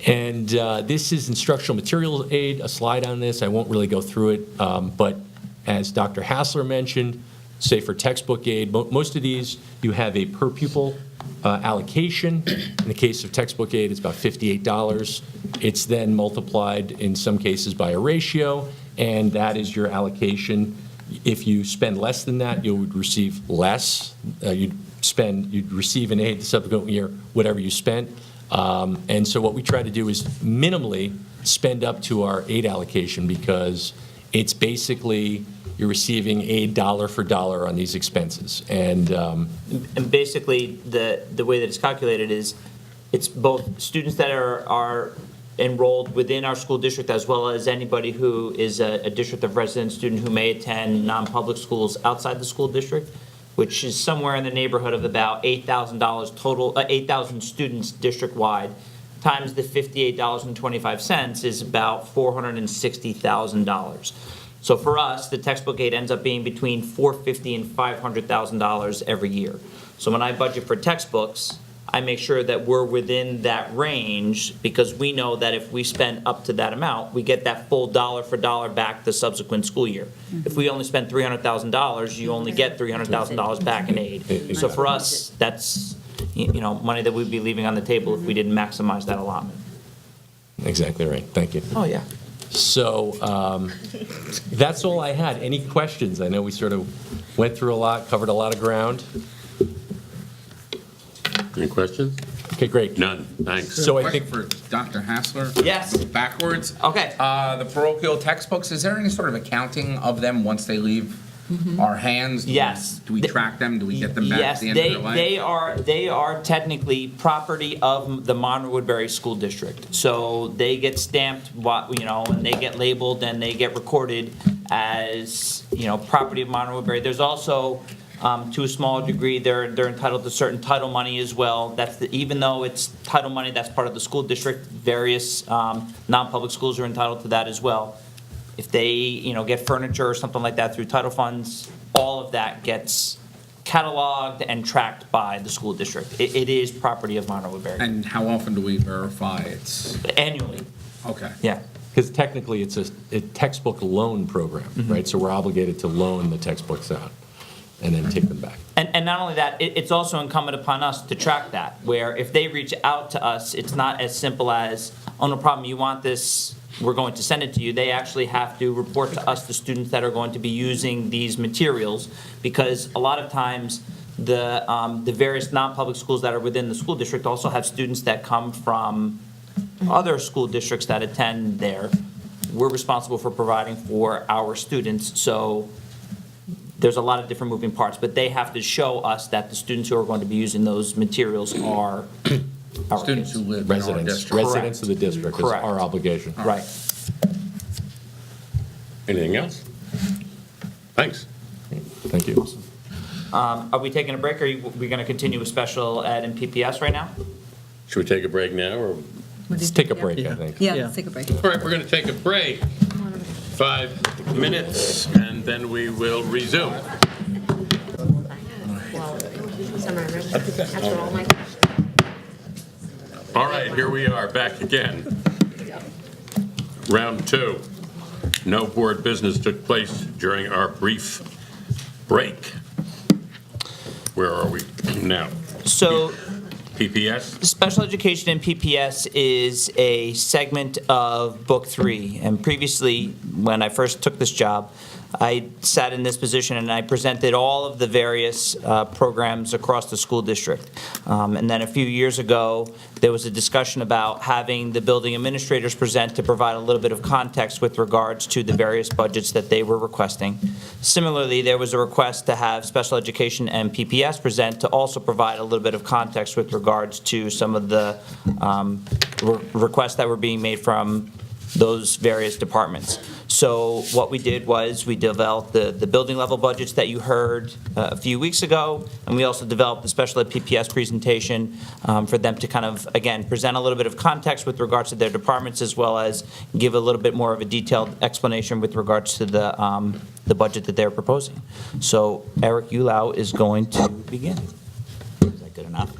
And this is instructional materials aid, a slide on this. I won't really go through it, but as Dr. Hassler mentioned, say for textbook aid, most of these you have a per pupil allocation. In the case of textbook aid, it's about $58. It's then multiplied in some cases by a ratio, and that is your allocation. If you spend less than that, you would receive less. You'd receive an aid the subsequent year, whatever you spent. And so what we try to do is minimally spend up to our aid allocation, because it's basically you're receiving aid dollar for dollar on these expenses. And basically, the way that it's calculated is it's both students that are enrolled within our school district, as well as anybody who is a district of residence student who may attend non-public schools outside the school district, which is somewhere in the neighborhood of about $8,000 total, 8,000 students district-wide, times the $58.25 is about $460,000. So for us, the textbook aid ends up being between $450,000 and $500,000 every year. So when I budget for textbooks, I make sure that we're within that range, because we know that if we spend up to that amount, we get that full dollar for dollar back the subsequent school year. If we only spend $300,000, you only get $300,000 back in aid. So for us, that's, money that we'd be leaving on the table if we didn't maximize that allotment. Exactly right. Thank you. Oh, yeah. So that's all I had. Any questions? I know we sort of went through a lot, covered a lot of ground. Any questions? Okay, great. None, thanks. So I think, For Dr. Hassler? Yes. Backwards. Okay. The parochial textbooks, is there any sort of accounting of them once they leave our hands? Yes. Do we track them? Do we get them back at the end of their life? Yes, they are technically property of the Monroe Woodbury School District. So they get stamped, and they get labeled, and they get recorded as, property of Monroe Woodbury. There's also, to a small degree, they're entitled to certain title money as well. Even though it's title money that's part of the school district, various non-public schools are entitled to that as well. If they, get furniture or something like that through title funds, all of that gets cataloged and tracked by the school district. It is property of Monroe Woodbury. And how often do we verify it's, Annually, okay. yeah. because technically it's a textbook loan program, right? So we're obligated to loan the textbooks out and then take them back. And not only that, it's also incumbent upon us to track that, where if they reach out to us, it's not as simple as, oh, no problem, you want this, we're going to send it to you. They actually have to report to us the students that are going to be using these materials, because a lot of times the various non-public schools that are within the school district also have students that come from other school districts that attend there. We're responsible for providing for our students, so there's a lot of different moving parts, but they have to show us that the students who are going to be using those materials are our Students kids. who live in our Residents, district. residents of the district is Correct. our obligation. Right. Anything else? Thanks. Thank you. Are we taking a break, or are we going to continue with special ed and PPS right now? Should we take a break now, or? Let's take a break, I think. Yeah, let's take a break. All right, we're going to take a break, 5 minutes, and then we will resume. After all my. All right, here we are, back again. Round 2. No board business took place during our brief break. Where are we now? So PPS? special education and PPS is a segment of Book 3. And previously, when I first took this job, I sat in this position and I presented all of the various programs across the school district. And then a few years ago, there was a discussion about having the building administrators present to provide a little bit of context with regards to the various budgets that they were requesting. Similarly, there was a request to have special education and PPS present to also provide a little bit of context with regards to some of the requests that were being made from those various departments. So what we did was we developed the building level budgets that you heard a few weeks ago, and we also developed the special ed PPS presentation for them to kind of, again, present a little bit of context with regards to their departments, as well as give a little bit more of a detailed explanation with regards to the budget that they're proposing. So Eric Ulau is going to begin. Is that good enough?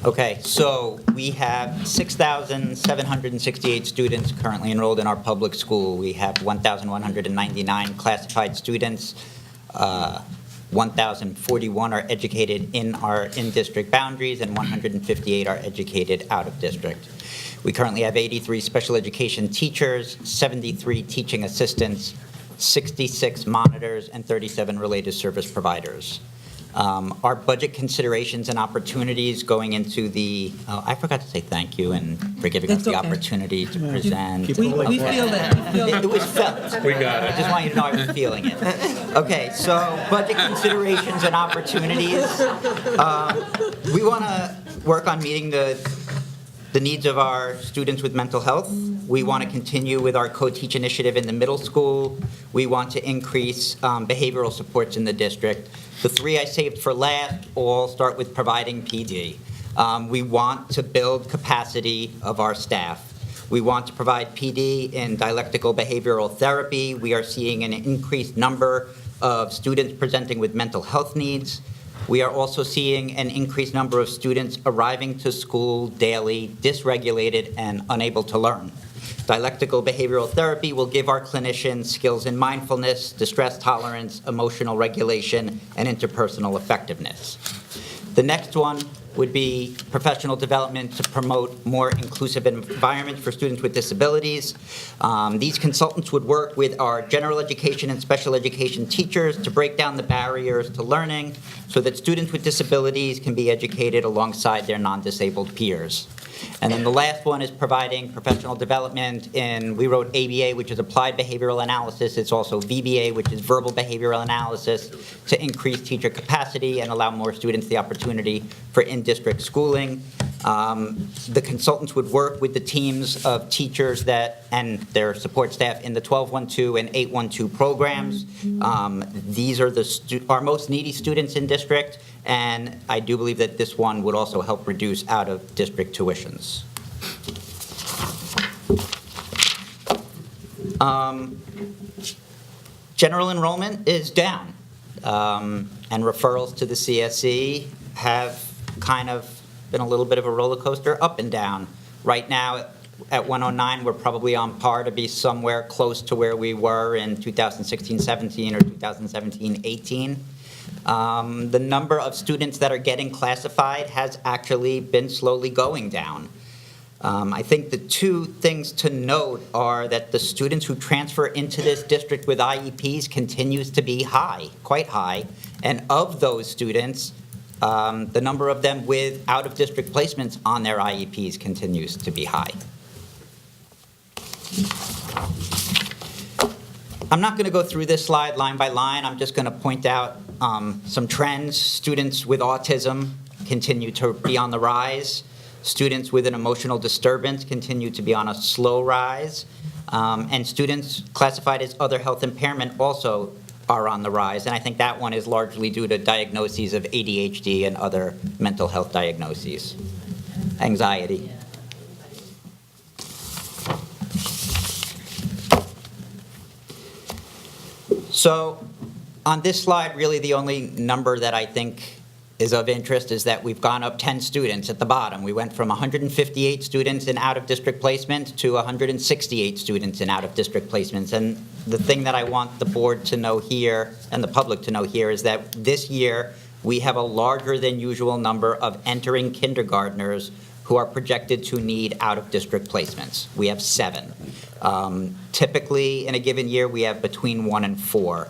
Okay, so we have 6,768 students currently enrolled in our public school. We have 1,199 classified students. 1,041 are educated in our in-district boundaries, and 158 are educated out of district. We currently have 83 special education teachers, 73 teaching assistants, 66 monitors, and 37 related service providers. Our budget considerations and opportunities going into the, I forgot to say thank you and for giving us It's the okay. opportunity to present. We feel that. It was felt. We got it. I just want you to know I was feeling it. Okay, so budget considerations and opportunities. We want to work on meeting the the needs of our students with mental health. We want to continue with our co-teach initiative in the middle school. We want to increase behavioral supports in the district. The three I saved for last all start with providing PD. We want to build capacity of our staff. We want to provide PD in dialectical behavioral therapy. We are seeing an increased number of students presenting with mental health needs. We are also seeing an increased number of students arriving to school daily dysregulated and unable to learn. Dialectical behavioral therapy will give our clinicians skills in mindfulness, distress tolerance, emotional regulation, and interpersonal effectiveness. The next one would be professional development to promote more inclusive environments for students with disabilities. These consultants would work with our general education and special education teachers to break down the barriers to learning so that students with disabilities can be educated alongside their non-disabled peers. And then the last one is providing professional development in, we wrote ABA, which is Applied Behavioral Analysis. It's also VBA, which is Verbal Behavioral Analysis, to increase teacher capacity and allow more students the opportunity for in-district schooling. The consultants would work with the teams of teachers and their support staff in the 1212 and 812 programs. These are our most needy students in district, and I do believe that this one would also help reduce out-of-district tuitions. General enrollment is down, and referrals to the CSE have kind of been a little bit of a roller coaster, up and down. Right now, at 109, we're probably on par to be somewhere close to where we were in 2016-17 or 2017-18. The number of students that are getting classified has actually been slowly going down. I think the two things to note are that the students who transfer into this district with IEPs continues to be high, quite high, and of those students, the number of them with out-of-district placements on their IEPs continues to be high. I'm not going to go through this slide line by line. I'm just going to point out some trends. Students with autism continue to be on the rise. Students with an emotional disturbance continue to be on a slow rise. And students classified as other health impairment also are on the rise, and I think that one is largely due to diagnoses of ADHD and other mental health diagnoses. Anxiety. So on this slide, really the only number that I think is of interest is that we've gone up 10 students at the bottom. We went from 158 students in out-of-district placement to 168 students in out-of-district placements. And the thing that I want the board to know here and the public to know here is that this year we have a larger than usual number of entering kindergartners who are projected to need out-of-district placements. We have 7. Typically, in a given year, we have between 1 and 4.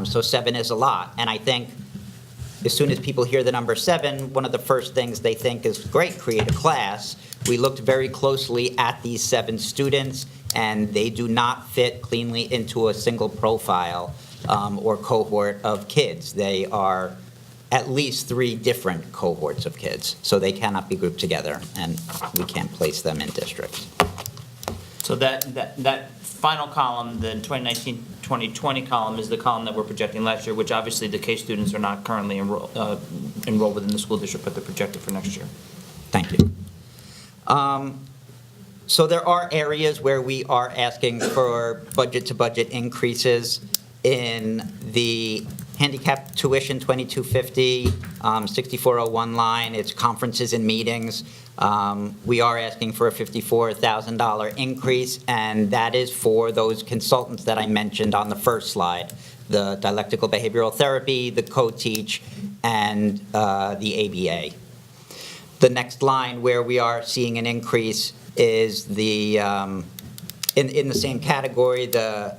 So 7 is a lot. And I think as soon as people hear the number 7, one of the first things they think is, great, create a class. We looked very closely at these 7 students, and they do not fit cleanly into a single profile or cohort of kids. They are at least 3 different cohorts of kids, so they cannot be grouped together, and we can't place them in districts. So that final column, the 2019-2020 column, is the column that we're projecting last year, which obviously the K students are not currently enrolled within the school district, but they're projected for next year. Thank you. So there are areas where we are asking for budget-to-budget increases in the handicap tuition, 2250, 6401 line. It's conferences and meetings. We are asking for a $54,000 increase, and that is for those consultants that I mentioned on the first slide, the dialectical behavioral therapy, the co-teach, and the ABA. The next line where we are seeing an increase is the in the same category, the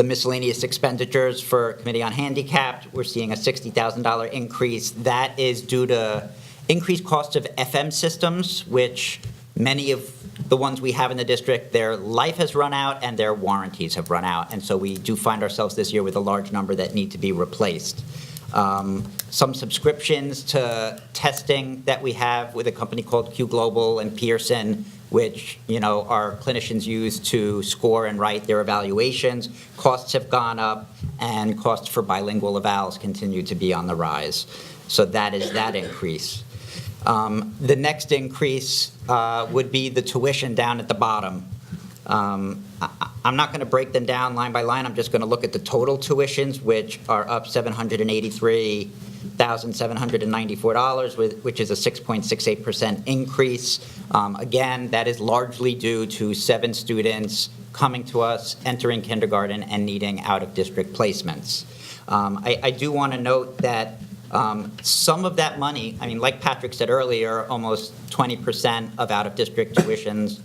miscellaneous expenditures for Committee on Handicapped. We're seeing a $60,000 increase. That is due to increased costs of FM systems, which many of the ones we have in the district, their life has run out and their warranties have run out. And so we do find ourselves this year with a large number that need to be replaced. some subscriptions to testing that we have with a company called Q Global and Pearson, which, our clinicians use to score and write their evaluations. Costs have gone up, and costs for bilingual evals continue to be on the rise. So that is that increase. The next increase would be the tuition down at the bottom. I'm not going to break them down line by line. I'm just going to look at the total tuitions, which are up $783,794, which is a 6.68% increase. Again, that is largely due to 7 students coming to us, entering kindergarten, and needing out-of-district placements. I do want to note that some of that money, like Patrick said earlier, almost 20% of out-of-district tuitions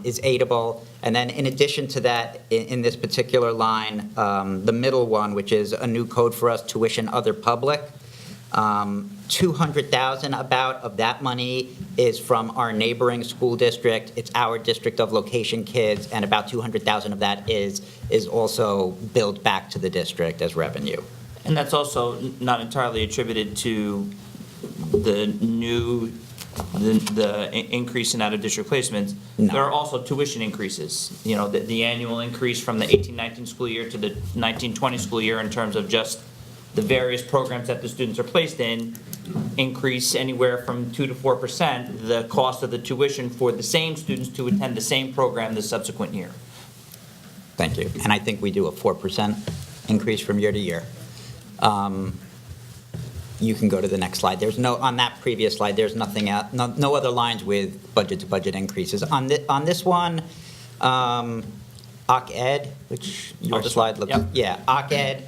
is aidable. And then in addition to that, in this particular line, the middle one, which is a new code for us, tuition other public, $200,000 about of that money is from our neighboring school district. It's our district of location kids, and about $200,000 of that is also billed back to the district as revenue. And that's also not entirely attributed to the increase in out-of-district placements. No. There are also tuition increases. The annual increase from the 18-19 school year to the 19-20 school year in terms of just the various programs that the students are placed in increase anywhere from 2 to 4% the cost of the tuition for the same students to attend the same program the subsequent year. Thank you. And I think we do a 4% increase from year to year. You can go to the next slide. On that previous slide, there's nothing else, no other lines with budget-to-budget increases. On this one, OCC-Ed, which your slide looks, Yep. yeah, OCC-Ed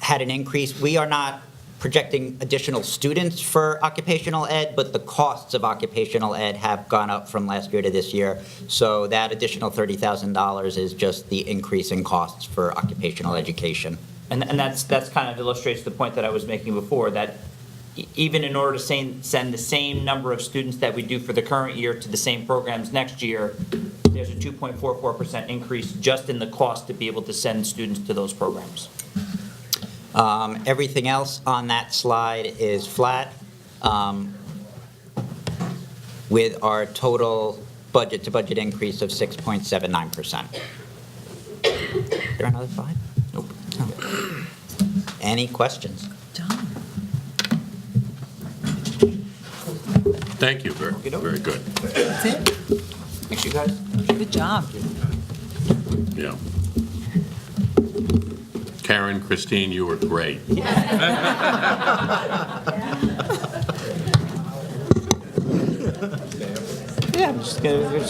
had an increase. We are not projecting additional students for occupational ed, but the costs of occupational ed have gone up from last year to this year. So that additional $30,000 is just the increase in costs for occupational education. And that's kind of illustrates the point that I was making before, that even in order to send the same number of students that we do for the current year to the same programs next year, there's a 2.44% increase just in the cost to be able to send students to those programs. Everything else on that slide is flat, with our total budget-to-budget increase of 6.79%. Is there another slide? Nope. No. Any questions? Thank you, very good. That's it. Thanks, you guys. Good job. Yeah. Karen, Christine, you were great. Yeah, we're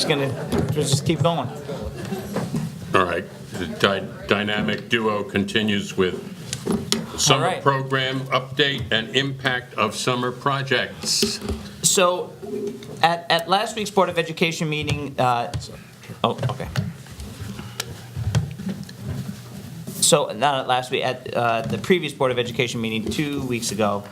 just keep going. All right. The dynamic duo continues with summer All right. program update and impact of summer projects. So, at last week's Board of Education meeting, okay. So, not at last week, at the previous Board of Education meeting 2 weeks ago,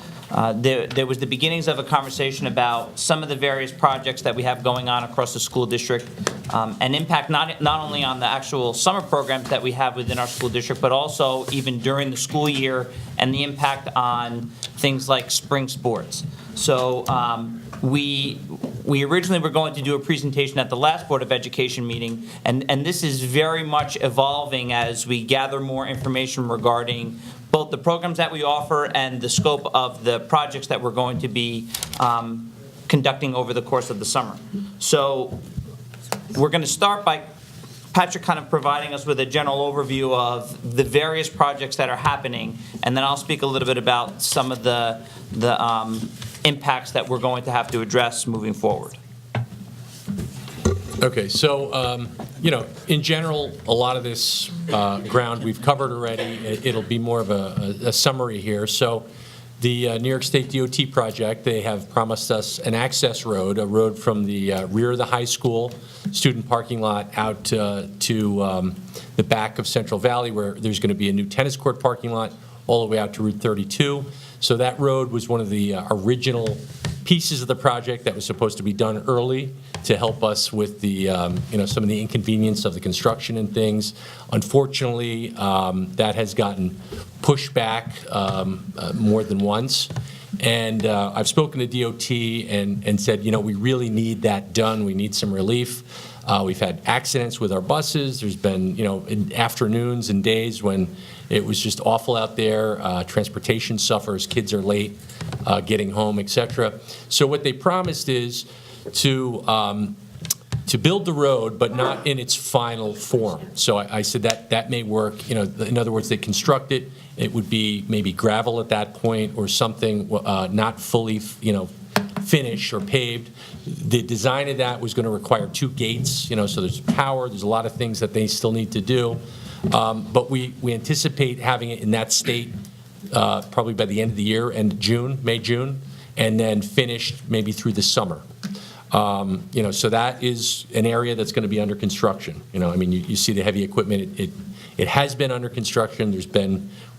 there was the beginnings of a conversation about some of the various projects that we have going on across the school district, and impact not only on the actual summer programs that we have within our school district, but also even during the school year, and the impact on things like spring sports. So we originally were going to do a presentation at the last Board of Education meeting, and this is very much evolving as we gather more information regarding both the programs that we offer and the scope of the projects that we're going to be conducting over the course of the summer. So we're going to start by Patrick kind of providing us with a general overview of the various projects that are happening, and then I'll speak a little bit about some of the impacts that we're going to have to address moving forward. Okay, so, in general, a lot of this ground we've covered already. It'll be more of a summary here. So the New York State DOT project, they have promised us an access road, a road from the rear of the high school student parking lot out to the back of Central Valley, where there's going to be a new tennis court parking lot all the way out to Route 32. So that road was one of the original pieces of the project that was supposed to be done early to help us with the, some of the inconvenience of the construction and things. Unfortunately, that has gotten pushed back more than once. And I've spoken to DOT and said, we really need that done. We need some relief. We've had accidents with our buses. There's been, in afternoons and days when it was just awful out there. Transportation suffers. Kids are late getting home, et cetera. So what they promised is to build the road, but not in its final form. So I said that may work. In other words, they construct it. It would be maybe gravel at that point or something not fully, finished or paved. The design of that was going to require 2 gates, so there's power, there's a lot of things that they still need to do. But we anticipate having it in that state probably by the end of the year, May, June, and then finished maybe through the summer. So that is an area that's going to be under construction. You see the heavy equipment. It has been under construction.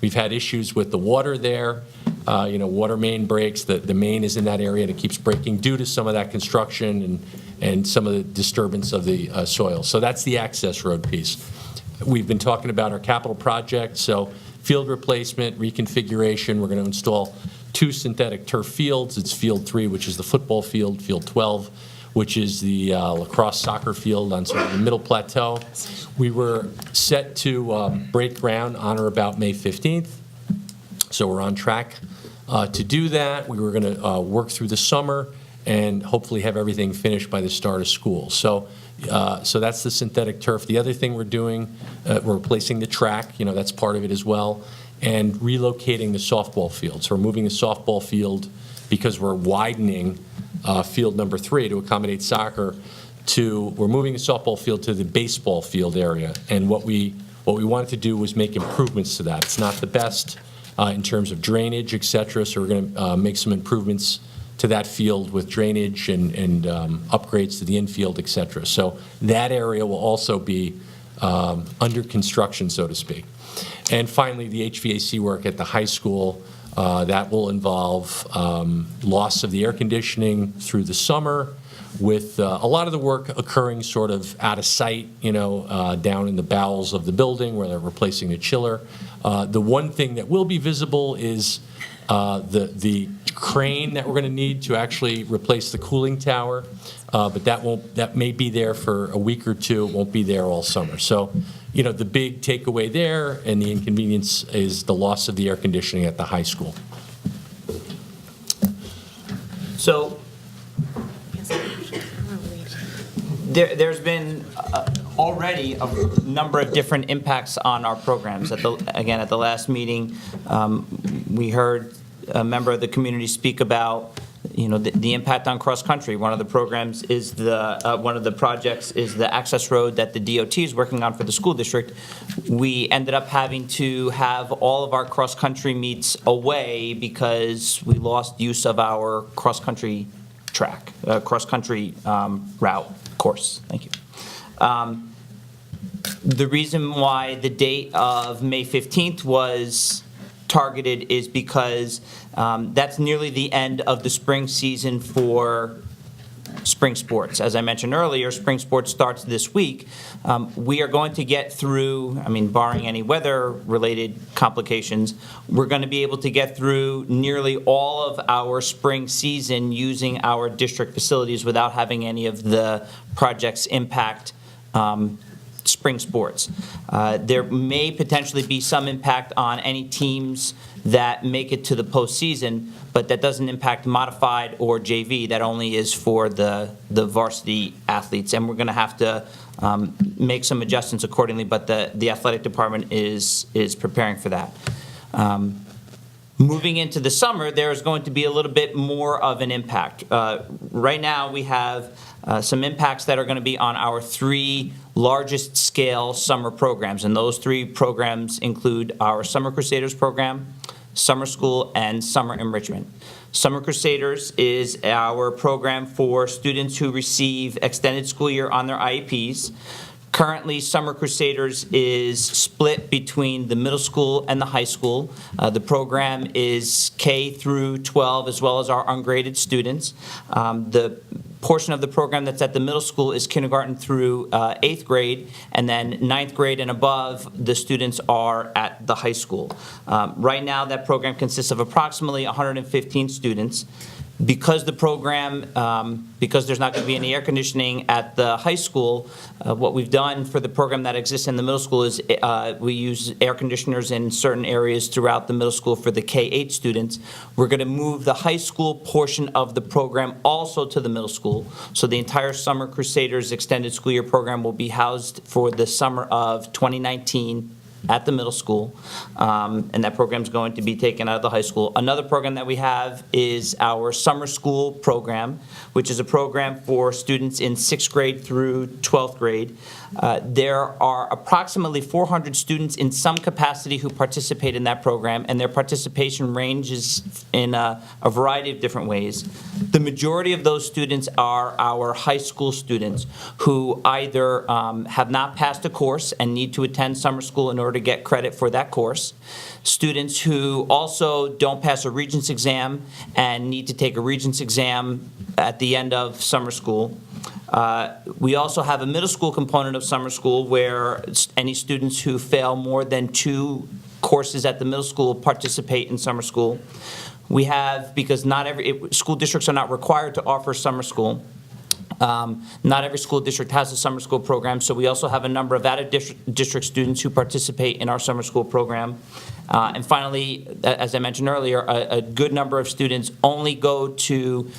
We've had issues with the water there. Water main breaks. The main is in that area and it keeps breaking due to some of that construction and some of the disturbance of the soil. So that's the access road piece. We've been talking about our capital project, so field replacement, reconfiguration. We're going to install 2 synthetic turf fields. It's Field 3, which is the football field, Field 12, which is the lacrosse soccer field on sort of the middle plateau. We were set to break ground on or about May 15th, so we're on track to do that. We were going to work through the summer and hopefully have everything finished by the start of school. So that's the synthetic turf. The other thing we're doing, we're replacing the track, that's part of it as well, and relocating the softball field. So we're moving the softball field because we're widening field number 3 to accommodate soccer. We're moving the softball field to the baseball field area. And what we wanted to do was make improvements to that. It's not the best in terms of drainage, et cetera, so we're going to make some improvements to that field with drainage and upgrades to the infield, et cetera. So that area will also be under construction, so to speak. And finally, the HVAC work at the high school, that will involve loss of the air conditioning through the summer, with a lot of the work occurring sort of out of sight, down in the bowels of the building where they're replacing the chiller. The one thing that will be visible is the crane that we're going to need to actually replace the cooling tower, but that may be there for a week or 2. It won't be there all summer. So, the big takeaway there and the inconvenience is the loss of the air conditioning at the high school. So there's been already a number of different impacts on our programs. At the last meeting, we heard a member of the community speak about the impact on cross-country. One of the programs is one of the projects is the access road that the DOT is working on for the school district. We ended up having to have all of our cross-country meets away because we lost use of our cross-country track, cross-country route course. Thank you. The reason why the date of May 15th was targeted is because that's nearly the end of the spring season for spring sports. As I mentioned earlier, spring sports starts this week. We are going to get through, barring any weather-related complications, we're going to be able to get through nearly all of our spring season using our district facilities without having any of the projects impact spring sports. There may potentially be some impact on any teams that make it to the postseason, but that doesn't impact modified or JV. That only is for the varsity athletes, and we're going to have to make some adjustments accordingly, but the athletic department is preparing for that. Moving into the summer, there's going to be a little bit more of an impact. Right now, we have some impacts that are going to be on our 3 largest scale summer programs, and those 3 programs include our Summer Crusaders program, Summer School, and Summer Enrichment. Summer Crusaders is our program for students who receive extended school year on their IEPs. Currently, Summer Crusaders is split between the middle school and the high school. The program is K through 12, as well as our ungraded students. The portion of the program that's at the middle school is kindergarten through 8th grade, and then 9th grade and above, the students are at the high school. Right now, that program consists of approximately 115 students. Because the program, because there's not going to be any air conditioning at the high school, what we've done for the program that exists in the middle school is we use air conditioners in certain areas throughout the middle school for the K-8 students. We're going to move the high school portion of the program also to the middle school. So the entire Summer Crusaders extended school year program will be housed for the summer of 2019 at the middle school, and that program's going to be taken out of the high school. Another program that we have is our summer school program, which is a program for students in 6th grade through 12th grade. There are approximately 400 students in some capacity who participate in that program, and their participation ranges in a variety of different ways. The majority of those students are our high school students who either have not passed a course and need to attend summer school in order to get credit for that course, students who also don't pass a Regents exam and need to take a Regents exam at the end of summer school. We also have a middle school component of summer school where any students who fail more than 2 courses at the middle school participate in summer school. We have, because not every school districts are not required to offer summer school. Not every school district has a summer school program, so we also have a number of out-of-district students who participate in our summer school program. And finally, as I mentioned earlier, a good number of students only go to,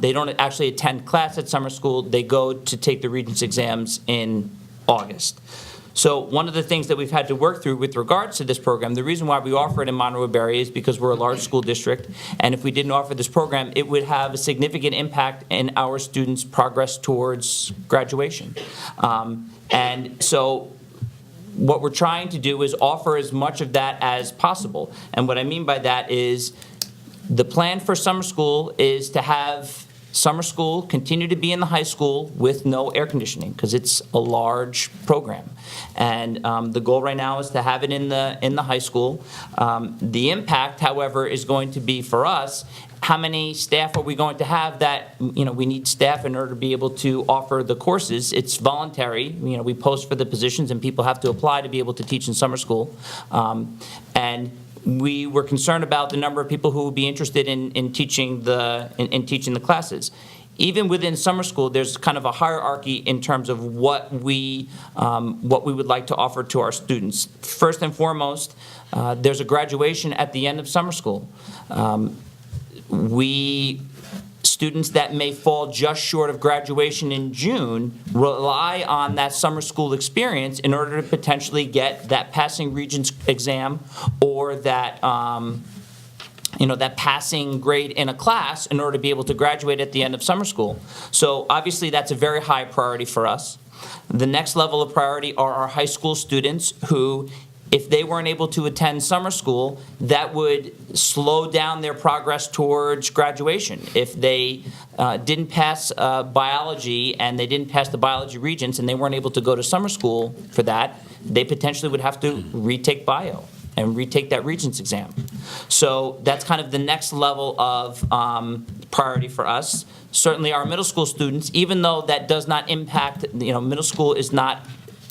they don't actually attend class at summer school, they go to take the Regents exams in August. So one of the things that we've had to work through with regards to this program, the reason why we offer it in Monterey-Berry is because we're a large school district, and if we didn't offer this program, it would have a significant impact in our students' progress towards graduation. And so what we're trying to do is offer as much of that as possible. And what I mean by that is the plan for summer school is to have summer school continue to be in the high school with no air conditioning because it's a large program. And the goal right now is to have it in the high school. The impact, however, is going to be for us, how many staff are we going to have that, we need staff in order to be able to offer the courses. It's voluntary. We post for the positions and people have to apply to be able to teach in summer school. And we were concerned about the number of people who would be interested in teaching the classes. Even within summer school, there's kind of a hierarchy in terms of what we would like to offer to our students. First and foremost, there's a graduation at the end of summer school. Students that may fall just short of graduation in June rely on that summer school experience in order to potentially get that passing Regents exam or that that passing grade in a class in order to be able to graduate at the end of summer school. So obviously that's a very high priority for us. The next level of priority are our high school students who, if they weren't able to attend summer school, that would slow down their progress towards graduation. If they didn't pass biology and they didn't pass the biology Regents and they weren't able to go to summer school for that, they potentially would have to retake bio and retake that Regents exam. So that's kind of the next level of priority for us. Certainly our middle school students, even though that does not impact, middle school is not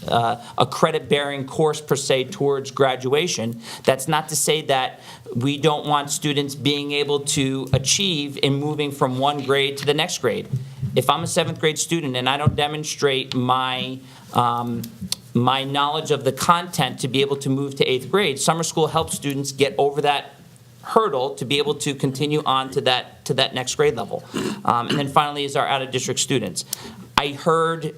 a credit-bearing course per se towards graduation. That's not to say that we don't want students being able to achieve in moving from one grade to the next grade. If I'm a 7th grade student and I don't demonstrate my knowledge of the content to be able to move to 8th grade, summer school helps students get over that hurdle to be able to continue on to that next grade level. And then finally is our out-of-district students. I heard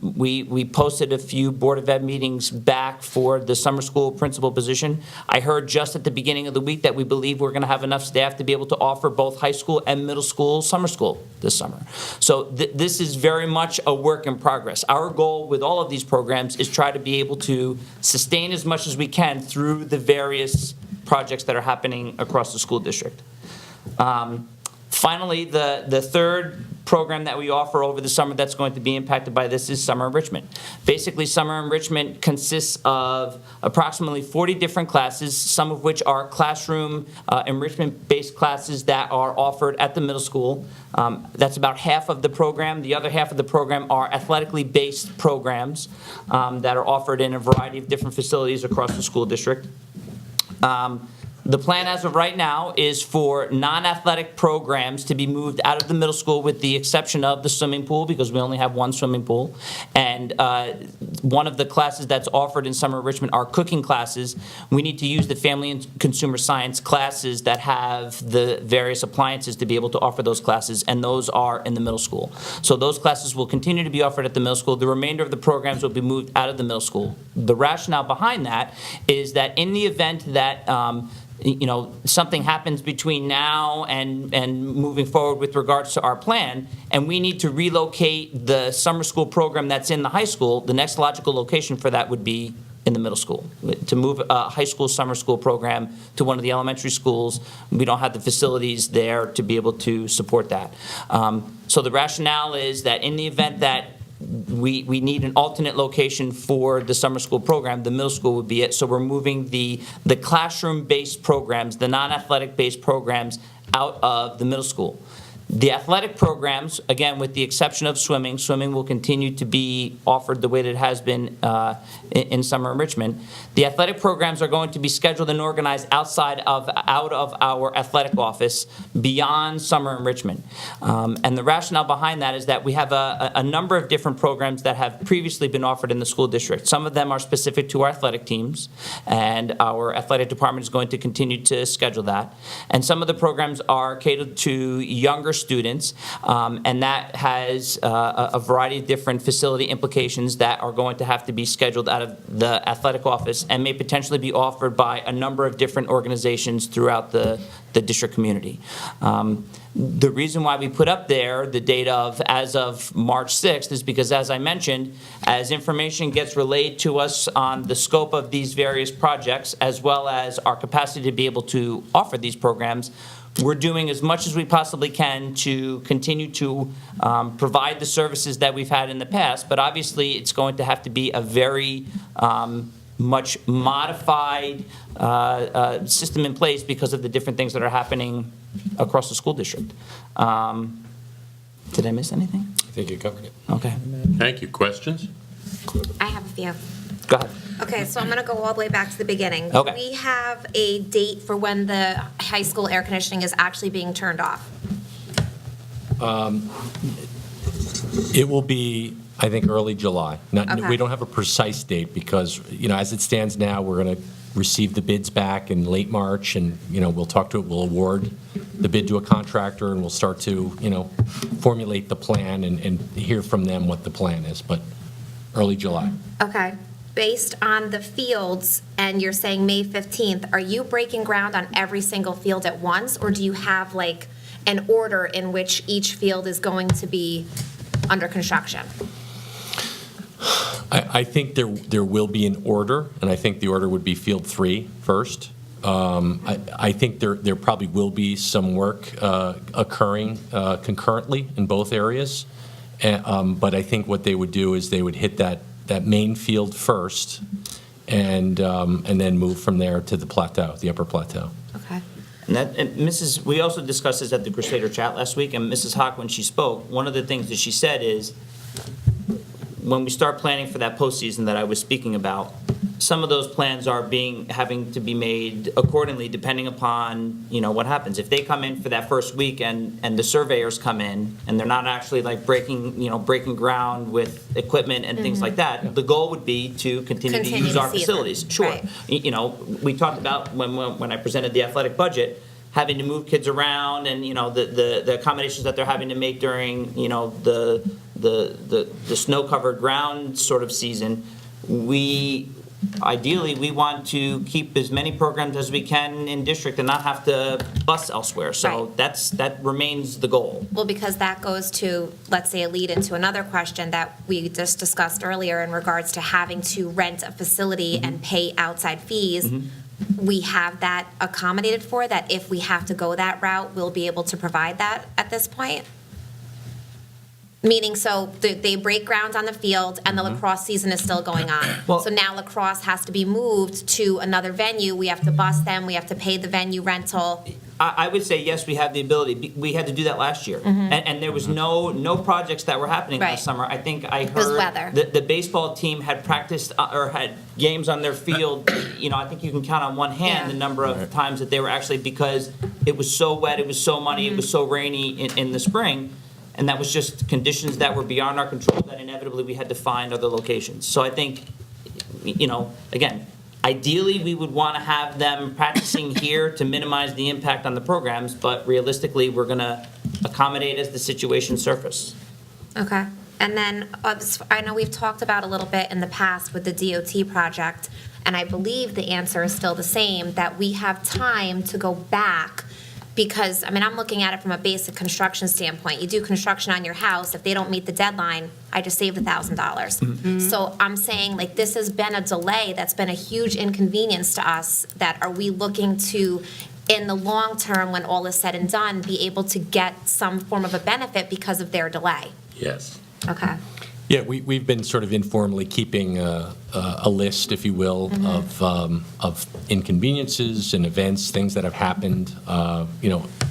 we posted a few Board of Ed meetings back for the summer school principal position. I heard just at the beginning of the week that we believe we're going to have enough staff to be able to offer both high school and middle school summer school this summer. So this is very much a work in progress. Our goal with all of these programs is try to be able to sustain as much as we can through the various projects that are happening across the school district. Finally, the third program that we offer over the summer that's going to be impacted by this is summer enrichment. Basically, summer enrichment consists of approximately 40 different classes, some of which are classroom enrichment-based classes that are offered at the middle school. That's about half of the program. The other half of the program are athletically based programs that are offered in a variety of different facilities across the school district. The plan as of right now is for non-athletic programs to be moved out of the middle school with the exception of the swimming pool, because we only have one swimming pool. And one of the classes that's offered in summer enrichment are cooking classes. We need to use the family and consumer science classes that have the various appliances to be able to offer those classes, and those are in the middle school. So those classes will continue to be offered at the middle school. The remainder of the programs will be moved out of the middle school. The rationale behind that is that in the event that something happens between now and moving forward with regards to our plan, and we need to relocate the summer school program that's in the high school, the next logical location for that would be in the middle school. To move a high school summer school program to one of the elementary schools, we don't have the facilities there to be able to support that. So the rationale is that in the event that we need an alternate location for the summer school program, the middle school would be it. So we're moving the classroom-based programs, the non-athletic-based programs out of the middle school. The athletic programs, again, with the exception of swimming will continue to be offered the way that it has been in summer enrichment. The athletic programs are going to be scheduled and organized out of our athletic office beyond summer enrichment. And the rationale behind that is that we have a number of different programs that have previously been offered in the school district. Some of them are specific to our athletic teams, and our athletic department is going to continue to schedule that. And some of the programs are catered to younger students, and that has a variety of different facility implications that are going to have to be scheduled out of the athletic office and may potentially be offered by a number of different organizations throughout the district community. The reason why we put up there the date of as of March 6th is because, as I mentioned, as information gets relayed to us on the scope of these various projects, as well as our capacity to be able to offer these programs, we're doing as much as we possibly can to continue to provide the services that we've had in the past, but obviously it's going to have to be a very much modified system in place because of the different things that are happening across the school district. Did I miss anything? I think you covered it. Okay. Thank you. Questions? I have a few. Go ahead. Okay, so I'm going to go all the way back to the beginning. Okay. Do we have a date for when the high school air conditioning is actually being turned off? It will be, I think, early July. Okay. We don't have a precise date because, as it stands now, we're going to receive the bids back in late March, and, we'll talk to it, we'll award the bid to a contractor, and we'll start to, formulate the plan and hear from them what the plan is, but early July. Okay. Based on the fields, and you're saying May 15th, are you breaking ground on every single field at once, or do you have like an order in which each field is going to be under construction? I think there will be an order, and I think the order would be Field 3 first. I think there probably will be some work occurring concurrently in both areas, but I think what they would do is they would hit that main field first, and then move from there to the plateau, the upper plateau. Okay. And we also discussed this at the Crusader chat last week, and Mrs. Hawk, when she spoke, one of the things that she said is, when we start planning for that postseason that I was speaking about, some of those plans are having to be made accordingly, depending upon, what happens. If they come in for that first week and the surveyors come in and they're not actually like breaking ground with equipment and things like that, the goal would be to continue to use our the season. facilities. Sure. Right. We talked about when I presented the athletic budget, having to move kids around and, the accommodations that they're having to make during, the snow-covered ground sort of season. Ideally, we want to keep as many programs as we can in district and not have to bus elsewhere. So Right. that remains the goal. Well, because that goes to, let's say, a lead into another question that we just discussed earlier in regards to having to rent a facility and pay outside fees. We have that accommodated for, that if we have to go that route, we'll be able to provide that at at this point? Meaning, so they break ground on the field and the lacrosse season is still going on. Well- So now lacrosse has to be moved to another venue. We have to bus them, we have to pay the venue rental. I would say, yes, we have the ability. We had to do that last year. And there was no projects that were happening Right. last summer. I think I was heard weather. the baseball team had practiced or had games on their field. I think you can count on one hand Yeah. the number of times that they were actually, because it was so wet, it was so muddy, it was so rainy in the spring. And that was just conditions that were beyond our control that inevitably we had to find other locations. So I think, again, ideally, we would want to have them practicing here to minimize the impact on the programs, but realistically, we're going to accommodate as the situation surface. Okay. And then, I know we've talked about a little bit in the past with the DOT project, and I believe the answer is still the same, that we have time to go back, because, I'm looking at it from a basic construction standpoint. You do construction on your house, if they don't meet the deadline, I just saved $1,000. So I'm saying, like, this has been a delay that's been a huge inconvenience to us, that are we looking to, in the long term, when all is said and done, be able to get some form of a benefit because of their delay? Yes. Okay. Yeah, we've been sort of informally keeping a list, if you will, of inconveniences and events, things that have happened,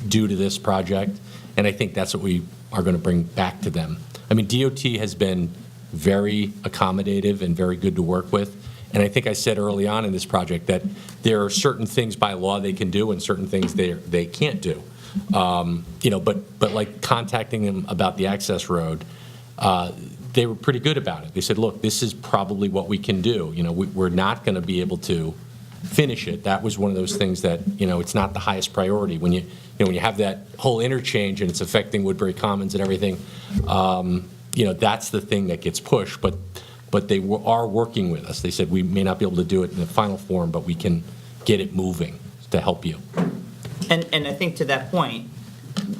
due to this project. And I think that's what we are going to bring back to them. DOT has been very accommodative and very good to work with. And I think I said early on in this project that there are certain things by law they can do and certain things they can't do. But like contacting them about the access road, they were pretty good about it. They said, look, this is probably what we can do. We're not going to be able to finish it. That was one of those things that, it's not the highest priority. When you have that whole interchange and it's affecting Woodbury Commons and everything, that's the thing that gets pushed. But they are working with us. They said we may not be able to do it in the final form, but we can get it moving to help you. And I think to that point,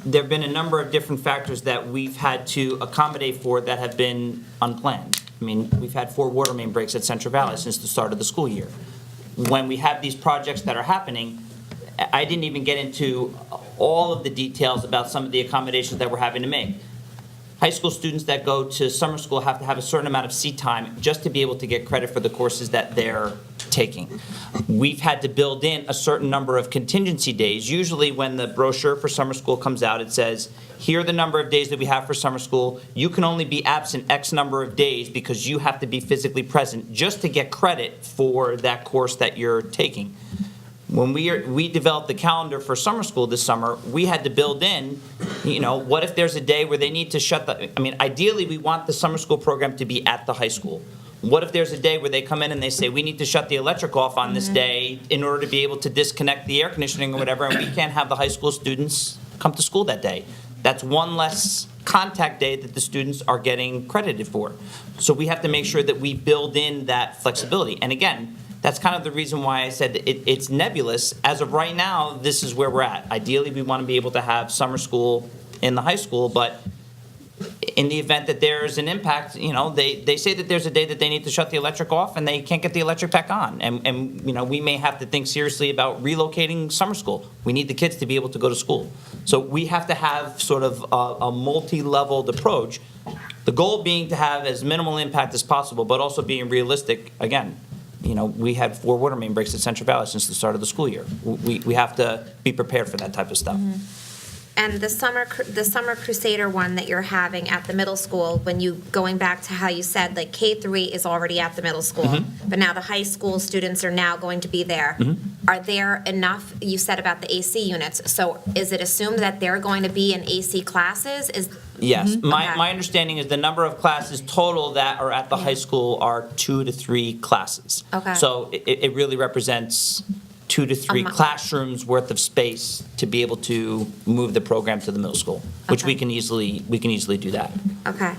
there have been a number of different factors that we've had to accommodate for that have been unplanned. We've had 4 water main breaks at Central Valley since the start of the school year. When we have these projects that are happening, I didn't even get into all of the details about some of the accommodations that we're having to make. High school students that go to summer school have to have a certain amount of seat time just to be able to get credit for the courses that they're taking. We've had to build in a certain number of contingency days. Usually when the brochure for summer school comes out, it says, here are the number of days that we have for summer school. You can only be absent X number of days because you have to be physically present just to get credit for that course that you're taking. When we developed the calendar for summer school this summer, we had to build in, what if there's a day where they need to shut ideally we want the summer school program to be at the high school. What if there's a day where they come in and they say, we need to shut the electric off on this day in order to be able to disconnect the air conditioning or whatever, and we can't have the high school students come to school that day? That's one less contact day that the students are getting credited for. So we have to make sure that we build in that flexibility. And again, that's kind of the reason why I said it's nebulous. As of right now, this is where we're at. Ideally, we want to be able to have summer school in the high school, but in the event that there's an impact, they say that there's a day that they need to shut the electric off and they can't get the electric back on. And we may have to think seriously about relocating summer school. We need the kids to be able to go to school. So we have to have sort of a multi-leveled approach. The goal being to have as minimal impact as possible, but also being realistic. Again, we had 4 water main breaks at Central Valley since the start of the school year. We have to be prepared for that type of stuff. And the summer Crusader one that you're having at the middle school, going back to how you said, like, K-3 is already at the middle school, but now the high school students are now going to be there. Are there enough, you said about the AC units, so is it assumed that they're going to be in AC classes? Yes. Okay. My understanding is the number of classes total that are at the high school are 2 to 3 classes. Okay. So it really represents 2 to 3 classrooms worth of space to be able to move the program to the middle school, which Okay. we can easily do that. Okay.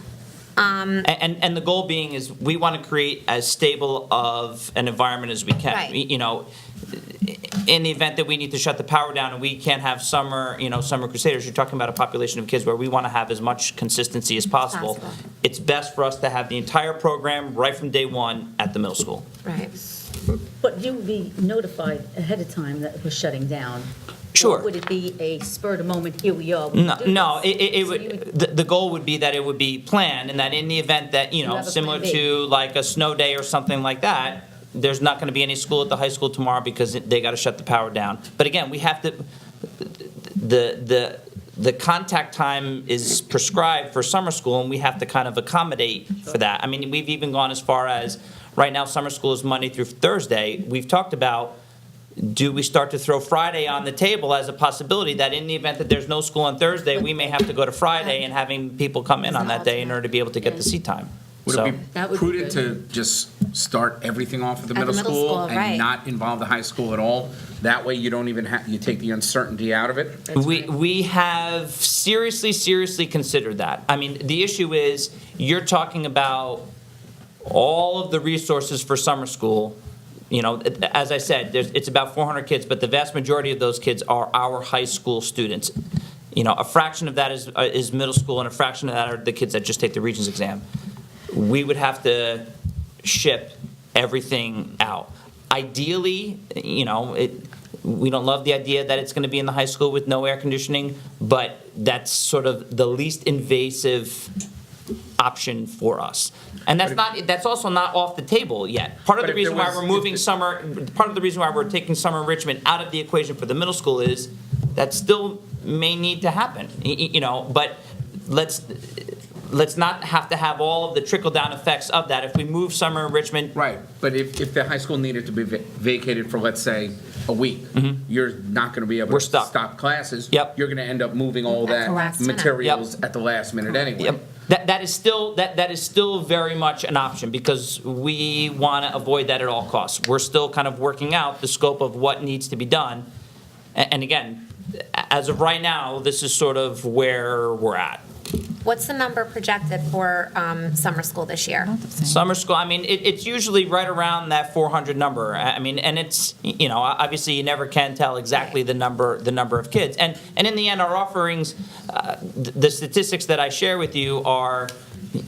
And the goal being is we want to create as stable of an environment as we can. Right. In the event that we need to shut the power down and we can't have summer Crusaders, you're talking about a population of kids where we want to have as much consistency as possible. It's best for us to have the entire program right from day one at the middle school. Right. But you would be notified ahead of time that it was shutting down. Sure. Or would it be a spur of the moment, here we are? we No, can do no, this? it So you would, the goal would be that it would be planned, and that in the event that, You have a similar plan B. to like a snow day or something like that, there's not going to be any school at the high school tomorrow because they got to shut the power down. But again, we have to, the contact time is prescribed for summer school, and we have to kind of accommodate for that. I mean, we've even gone as far as, right now, summer school is Monday through Thursday. We've talked about, do we start to throw Friday on the table as a possibility, that in the event that there's no school on Thursday, we may have to go to Friday and having people come in on that day in order to be able to get the seat time. Would So, it That be would be prudent to just start everything off at the At the middle middle school school, right. and not involve the high school at all? That way you don't even have, you take the uncertainty out of it? we have seriously considered that. I mean, the issue is, you're talking about all of the resources for summer school. As I said, it's about 400 kids, but the vast majority of those kids are our high school students. A fraction of that is middle school, and a fraction of that are the kids that just take the Regents exam. We would have to ship everything out. Ideally, we don't love the idea that it's going to be in the high school with no air conditioning, but that's sort of the least invasive option for us. And that's also not off the table yet. Part of But the if reason there why was- we're moving part of the reason why we're taking summer enrichment out of the equation for the middle school is that still may need to happen, but let's not have to have all of the trickle-down effects of that. If we move summer enrichment. Right, but if the high school needed to be vacated for, let's say, a week, you're not going to be able We're to stuck. stop classes. Yep. You're going to end up moving all At the last that minute. materials at the last minute anyway. Yep. That is still very much an option, because we want to avoid that at all costs. We're still kind of working out the scope of what needs to be done. And again, as of right now, this is sort of where we're at. What's the number projected for summer school this year? Summer school, I mean, it's usually right around that 400 number. I mean, and it's, obviously you never can tell exactly the number of kids. And in the end, our offerings, the statistics that I share with you are,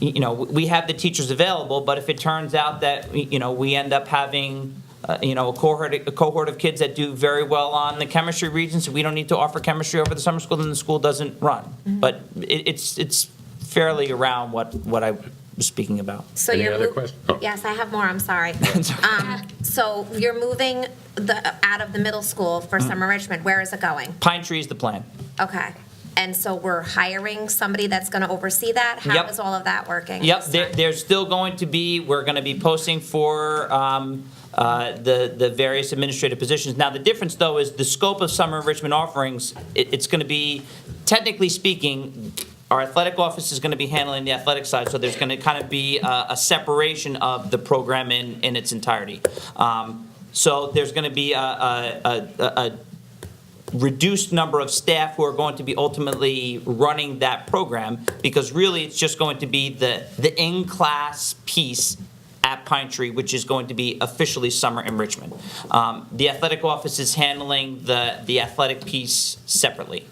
we have the teachers available, but if it turns out that, we end up having a cohort of kids that do very well on the chemistry regions, we don't need to offer chemistry over the summer school, then the school doesn't run. But it's fairly around what I was speaking about. So Any you're other mo- questions? Oh. Yes, I have more, I'm sorry. So you're moving out of the middle school for summer enrichment, where is it going? Pine Tree is the plan. Okay. And so we're hiring somebody that's going to oversee that? How Yep. is all of that working? Yep, there's still going to be, we're going to be posting for the various administrative positions. Now, the difference, though, is the scope of summer enrichment offerings, it's going to be, technically speaking, our athletic office is going to be handling the athletic side, so there's going to kind of be a separation of the program in its entirety. So there's going to be a reduced number of staff who are going to be ultimately running that program, because really it's just going to be the in-class piece at Pine Tree, which is going to be officially summer enrichment. The athletic office is handling the athletic piece separately.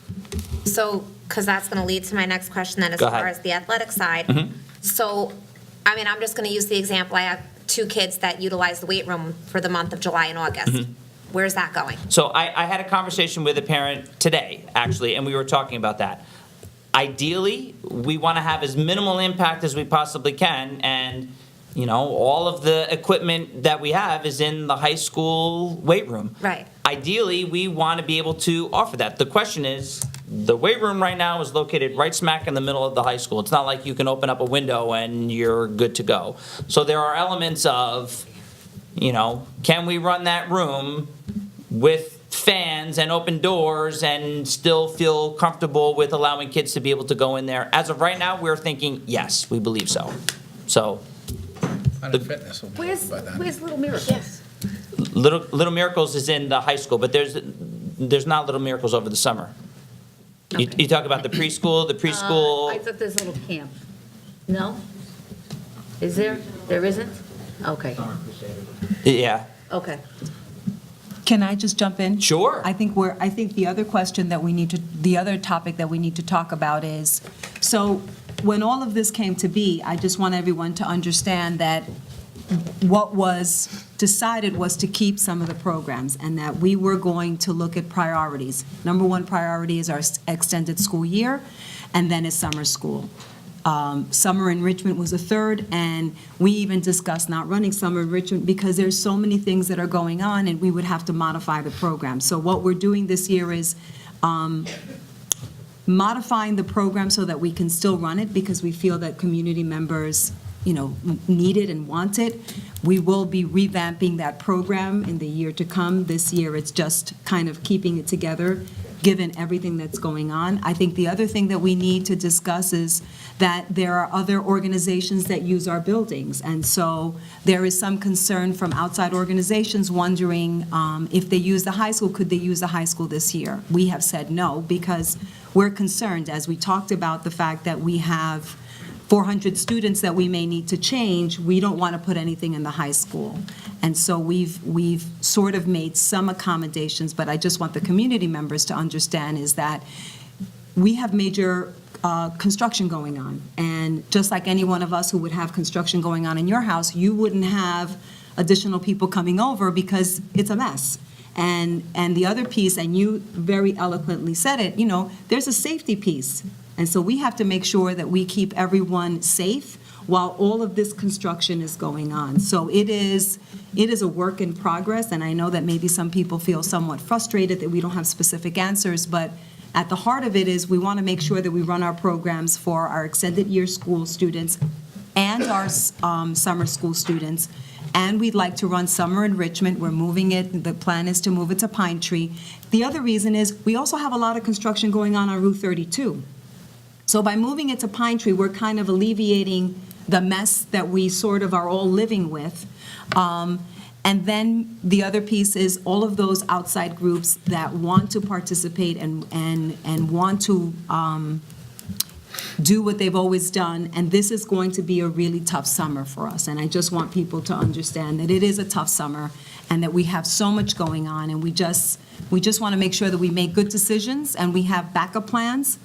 So, because that's going to lead to my next question then, as Go far ahead. as the athletic side. Mhm. So, I mean, I'm just going to use the example, I have 2 kids that utilize the weight room for the month of July and August. Mhm. Where's that going? So I had a conversation with a parent today, actually, and we were talking about that. Ideally, we want to have as minimal impact as we possibly can, and, all of the equipment that we have is in the high school weight room. Right. Ideally, we want to be able to offer that. The question is, the weight room right now is located right smack in the middle of the high school. It's not like you can open up a window and you're good to go. So there are elements of, can we run that room with fans and open doors and still feel comfortable with allowing kids to be able to go in there? As of right now, we're thinking, yes, we believe so. So Planet Fitness will be Where's, by then. where's Little Miracles? Little Miracles is in the high school, but there's not Little Miracles over the summer. You talk about the preschool, I thought there's a little camp. No? Is there? There isn't? Okay, Yeah. okay. Can I just jump in? Sure. I think the other question that the other topic that we need to talk about is, so when all of this came to be, I just want everyone to understand that what was decided was to keep some of the programs, and that we were going to look at priorities. Number one priority is our extended school year, and then is summer school. Summer enrichment was a third, and we even discussed not running summer enrichment because there's so many things that are going on, and we would have to modify the program. So what we're doing this year is modifying the program so that we can still run it, because we feel that community members, need it and want it. We will be revamping that program in the year to come. This year, it's just kind of keeping it together, given everything that's going on. I think the other thing that we need to discuss is that there are other organizations that use our buildings. And so there is some concern from outside organizations wondering if they use the high school, could they use the high school this year? We have said no, because we're concerned, as we talked about the fact that we have 400 students that we may need to change. We don't want to put anything in the high school. And so we've sort of made some accommodations, but I just want the community members to understand is that we have major construction going on. And just like any one of us who would have construction going on in your house, you wouldn't have additional people coming over because it's a mess. And the other piece, and you very eloquently said it, there's a safety piece. And so we have to make sure that we keep everyone safe while all of this construction is going on. So it is a work in progress, and I know that maybe some people feel somewhat frustrated that we don't have specific answers, but at the heart of it is we want to make sure that we run our programs for our extended year school students and our summer school students, and we'd like to run summer enrichment. We're moving it. The plan is to move it to Pine Tree. The other reason is we also have a lot of construction going on Route 32. So by moving it to Pine Tree, we're kind of alleviating the mess that we sort of are all living with. And then the other piece is all of those outside groups that want to participate and want to do what they've always done. And this is going to be a really tough summer for us. And I just want people to understand that it is a tough summer and that we have so much going on. And we just want to make sure that we make good decisions and we have backup plans.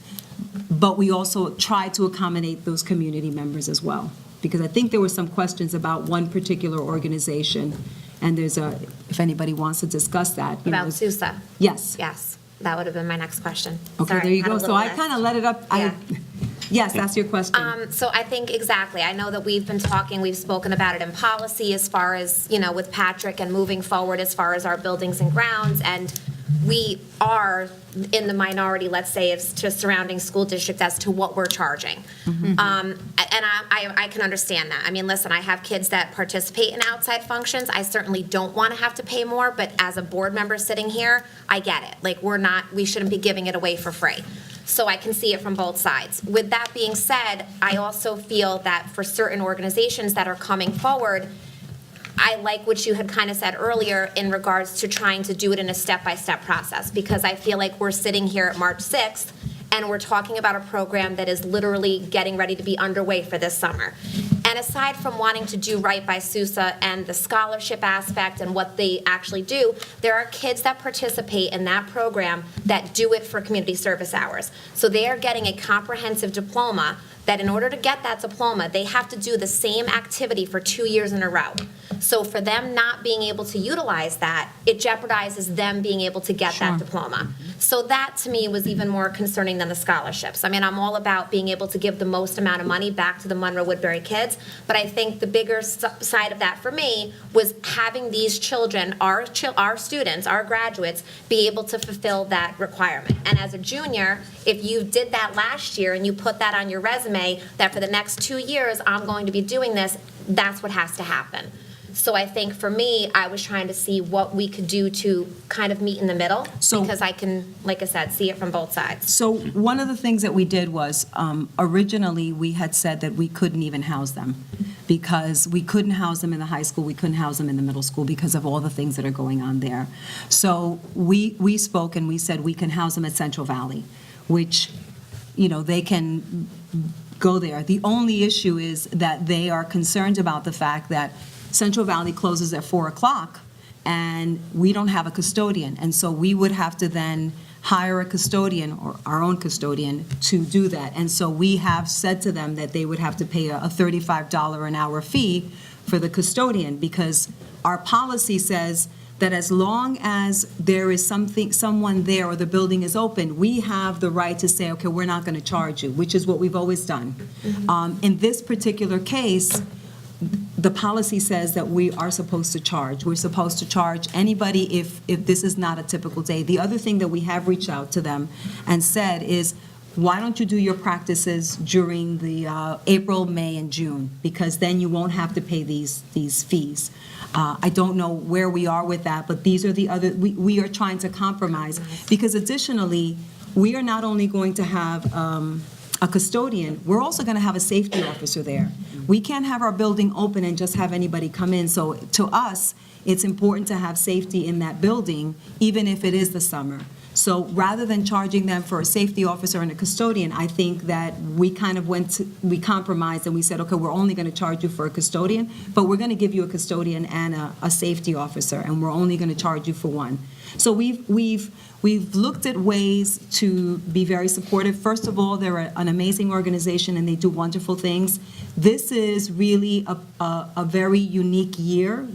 But we also try to accommodate those community members as well. Because I think there were some questions about one particular organization, and if anybody wants to discuss that. About Sousa? Yes. Yes, that would have been my next question. Okay, Sorry, there you had a go. So little I list. kind of let it up. Yeah. Yes, that's your question. So I think exactly. I know that we've been talking, we've spoken about it in policy as far as, with Patrick and moving forward as far as our buildings and grounds. And we are in the minority, let's say, as to surrounding school districts as to what we're charging. And I can understand that. I mean, listen, I have kids that participate in outside functions. I certainly don't want to have to pay more, but as a board member sitting here, I get it. Like, we shouldn't be giving it away for free. So I can see it from both sides. With that being said, I also feel that for certain organizations that are coming forward, I like what you had kind of said earlier in regards to trying to do it in a step-by-step process, because I feel like we're sitting here at March 6th and we're talking about a program that is literally getting ready to be underway for this summer. And aside from wanting to do right by Sousa and the scholarship aspect and what they actually do, there are kids that participate in that program that do it for community service hours. So they are getting a comprehensive diploma that in order to get that diploma, they have to do the same activity for 2 years in a row. So for them not being able to utilize that, it jeopardizes them being able to get that diploma. So that, to me, was even more concerning than the scholarships. I mean, I'm all about being able to give the most amount of money back to the Monroe Woodbury kids, but I think the bigger side of that for me was having these children, our students, our graduates, be able to fulfill that requirement. And as a junior, if you did that last year and you put that on your resume, that for the next 2 years, I'm going to be doing this, that's what has to happen. So I think for me, I was trying to see what we could do to kind of meet in the middle, because I can, like I said, see it from both sides. So one of the things that we did was, originally, we had said that we couldn't even house them, because we couldn't house them in the high school, we couldn't house them in the middle school because of all the things that are going on there. So we spoke and we said we can house them at Central Valley, which, they can go there. The only issue is that they are concerned about the fact that Central Valley closes at 4 o'clock, and we don't have a custodian. And so we would have to then hire a custodian, or our own custodian, to do that. And so we have said to them that they would have to pay a $35 an hour fee for the custodian, because our policy says that as long as there is someone there or the building is open, we have the right to say, okay, we're not going to charge you, which is what we've always done. In this particular case, the policy says that we are supposed to charge. We're supposed to charge anybody if this is not a typical day. The other thing that we have reached out to them and said is, why don't you do your practices during the April, May, and June? Because then you won't have to pay these fees. I don't know where we are with that, but these are the other, we are trying to compromise. Because additionally, we are not only going to have a custodian, we're also going to have a safety officer there. We can't have our building open and just have anybody come in. So to us, it's important to have safety in that building, even if it is the summer. So rather than charging them for a safety officer and a custodian, I think that we kind of we compromised and we said, okay, we're only going to charge you for a custodian, but we're going to give you a custodian and a safety officer, and we're only going to charge you for one. So we've looked at ways to be very supportive. First of all, they're an amazing organization and they do wonderful things. This is really a very unique year.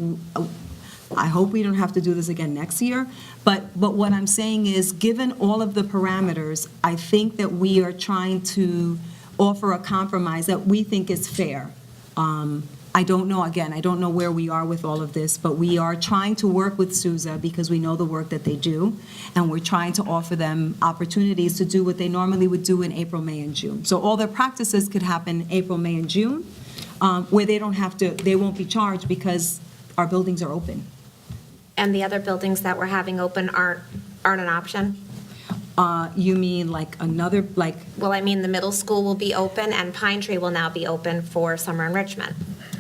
I hope we don't have to do this again next year, but what I'm saying is, given all of the parameters, I think that we are trying to offer a compromise that we think is fair. I don't know, again, I don't know where we are with all of this, but we are trying to work with Sousa because we know the work that they do, and we're trying to offer them opportunities to do what they normally would do in April, May, and June. So all their practices could happen April, May, and June, where they don't have to, they won't be charged because our buildings are open. And the other buildings that we're having open aren't an option? You mean like another, like, Well, I mean, the middle school will be open, and Pine Tree will now be open for summer enrichment.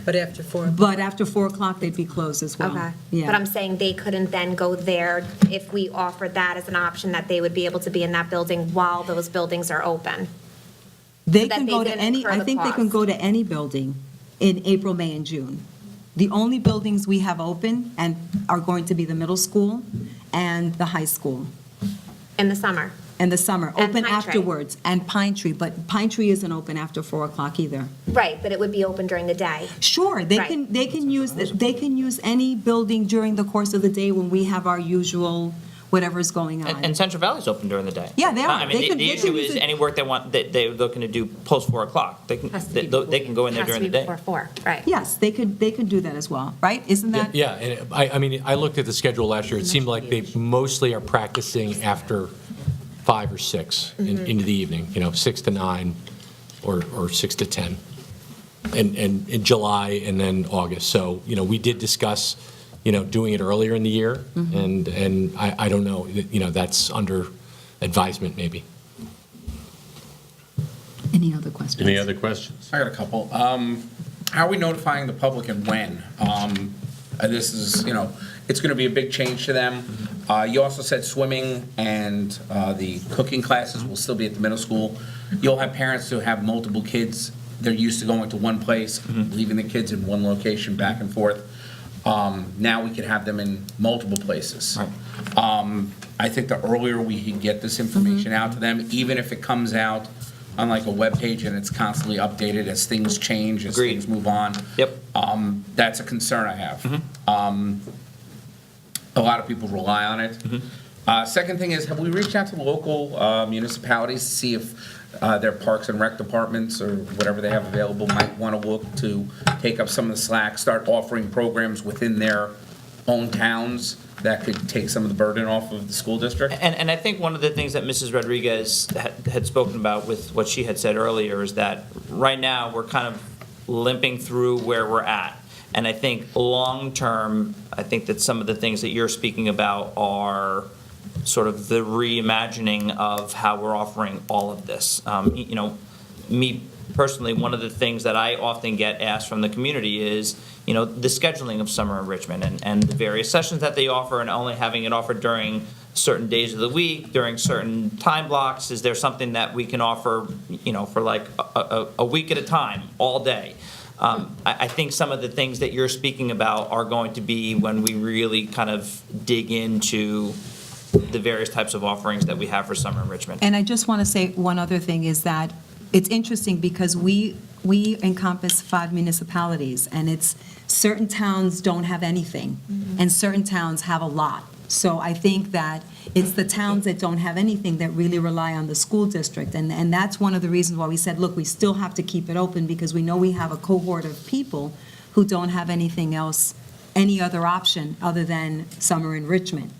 But after 4. but after 4 o'clock, they'd be closed as well. Okay. Yeah. But I'm saying they couldn't then go there if we offered that as an option, that they would be able to be in that building while those buildings are open. They so that can they go to didn't any, incur I the think they can cost. go to any building in April, May, and June. The only buildings we have open and are going to be the middle school and the high school. In the summer. In the summer, And open Pine Tree. afterwards, and Pine Tree, but Pine Tree isn't open after 4 o'clock either. Right, but it would be open during the day. Sure, they Right. can use any building during the course of the day when we have our usual whatever's going on. And Central Valley's open during the day. Yeah, they are. I mean, They can- the they issue can use is it- any work they want, that they're looking to do post 4 o'clock. They can go in there during the day. Has to be before 4, right. Yes, they could do that as well, right? Isn't that? Yeah, and I mean, I looked at the schedule last year. It seemed like they mostly are practicing after 5 or 6 into the evening, 6 to 9 or 6 to 10, and in July and then August. So, we did discuss, doing it earlier in the year, and I don't know, that's under advisement maybe. Any other questions? Any other questions? I got a couple. How are we notifying the public and when? This is, it's going to be a big change to them. You also said swimming and the cooking classes will still be at the middle school. You'll have parents who have multiple kids. They're used to going to one place, leaving the kids in one location back and forth. Now we can have them in multiple places. I think the earlier we can get this information out to them, even if it comes out on like a webpage and it's constantly updated as things change, as Agreed. things move on. Yep. That's a concern I have. A lot of people rely on it. Second thing is, have we reached out to local municipalities to see if their parks and rec departments or whatever they have available might want to look to take up some of the slack, start offering programs within their own towns that could take some of the burden off of the school district? And I think one of the things that Mrs. Rodriguez had spoken about with what she had said earlier is that right now, we're kind of limping through where we're at. And I think long-term, I think that some of the things that you're speaking about are sort of the reimagining of how we're offering all of this. Me personally, one of the things that I often get asked from the community is, the scheduling of summer enrichment and the various sessions that they offer, and only having it offered during certain days of the week, during certain time blocks. Is there something that we can offer, for like a week at a time, all day? I think some of the things that you're speaking about are going to be when we really kind of dig into the various types of offerings that we have for summer enrichment. And I just want to say one other thing is that it's interesting because we we encompass 5 municipalities, and it's, certain towns don't have anything, and certain towns have a lot. So I think that it's the towns that don't have anything that really rely on the school district. And that's one of the reasons why we said, look, we still have to keep it open, because we know we have a cohort of people who don't have anything else, any other option other than summer enrichment.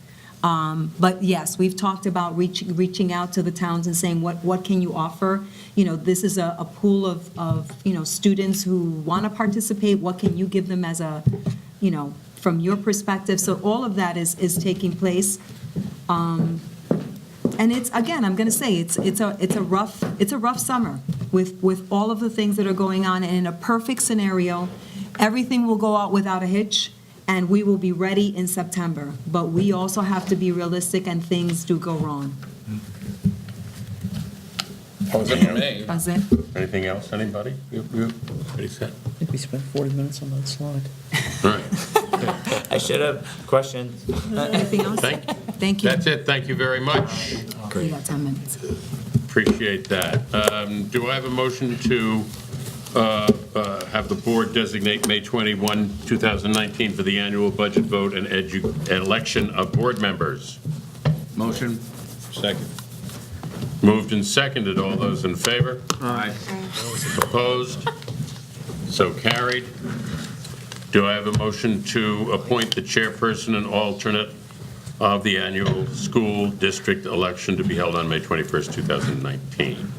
But yes, we've talked about reaching out to the towns and saying, what can you offer? This is a pool of students who want to participate. What can you give them as a, from your perspective? So all of that is taking place. And it's, again, I'm going to say, it's a rough summer with all of the things that are going on. And in a perfect scenario, everything will go out without a hitch, and we will be ready in September. But we also have to be realistic, and things do go wrong. That was it for me. That's it. Anything else, anybody? You pretty set? I think we spent 40 minutes on that slide. All right. I should have questions. Anything else? Thank you. That's it, thank you very much. You got 10 minutes. Appreciate that. Do I have a motion to have the board designate May 21, 2019 for the annual budget vote and election of board members? Motion. Second. Moved and seconded. All those in favor? Aye. Opposed? So carried. Do I have a motion to appoint the chairperson and alternate of the annual school district election to be held on May 21st, 2019?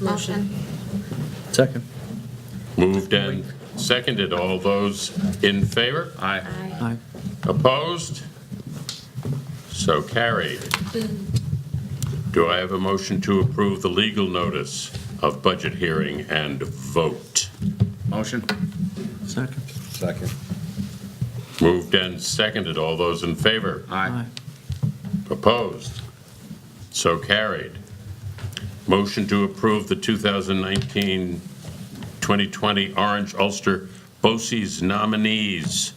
Motion. Second. Moved and seconded. All those in favor? Aye. Aye. Opposed? So carried. Do I have a motion to approve the legal notice of budget hearing and vote? Motion. Second. Second. Moved and seconded. All those in favor? Aye. Opposed? So carried. Motion to approve the 2019-2020 Orange Ulster BOCES nominees.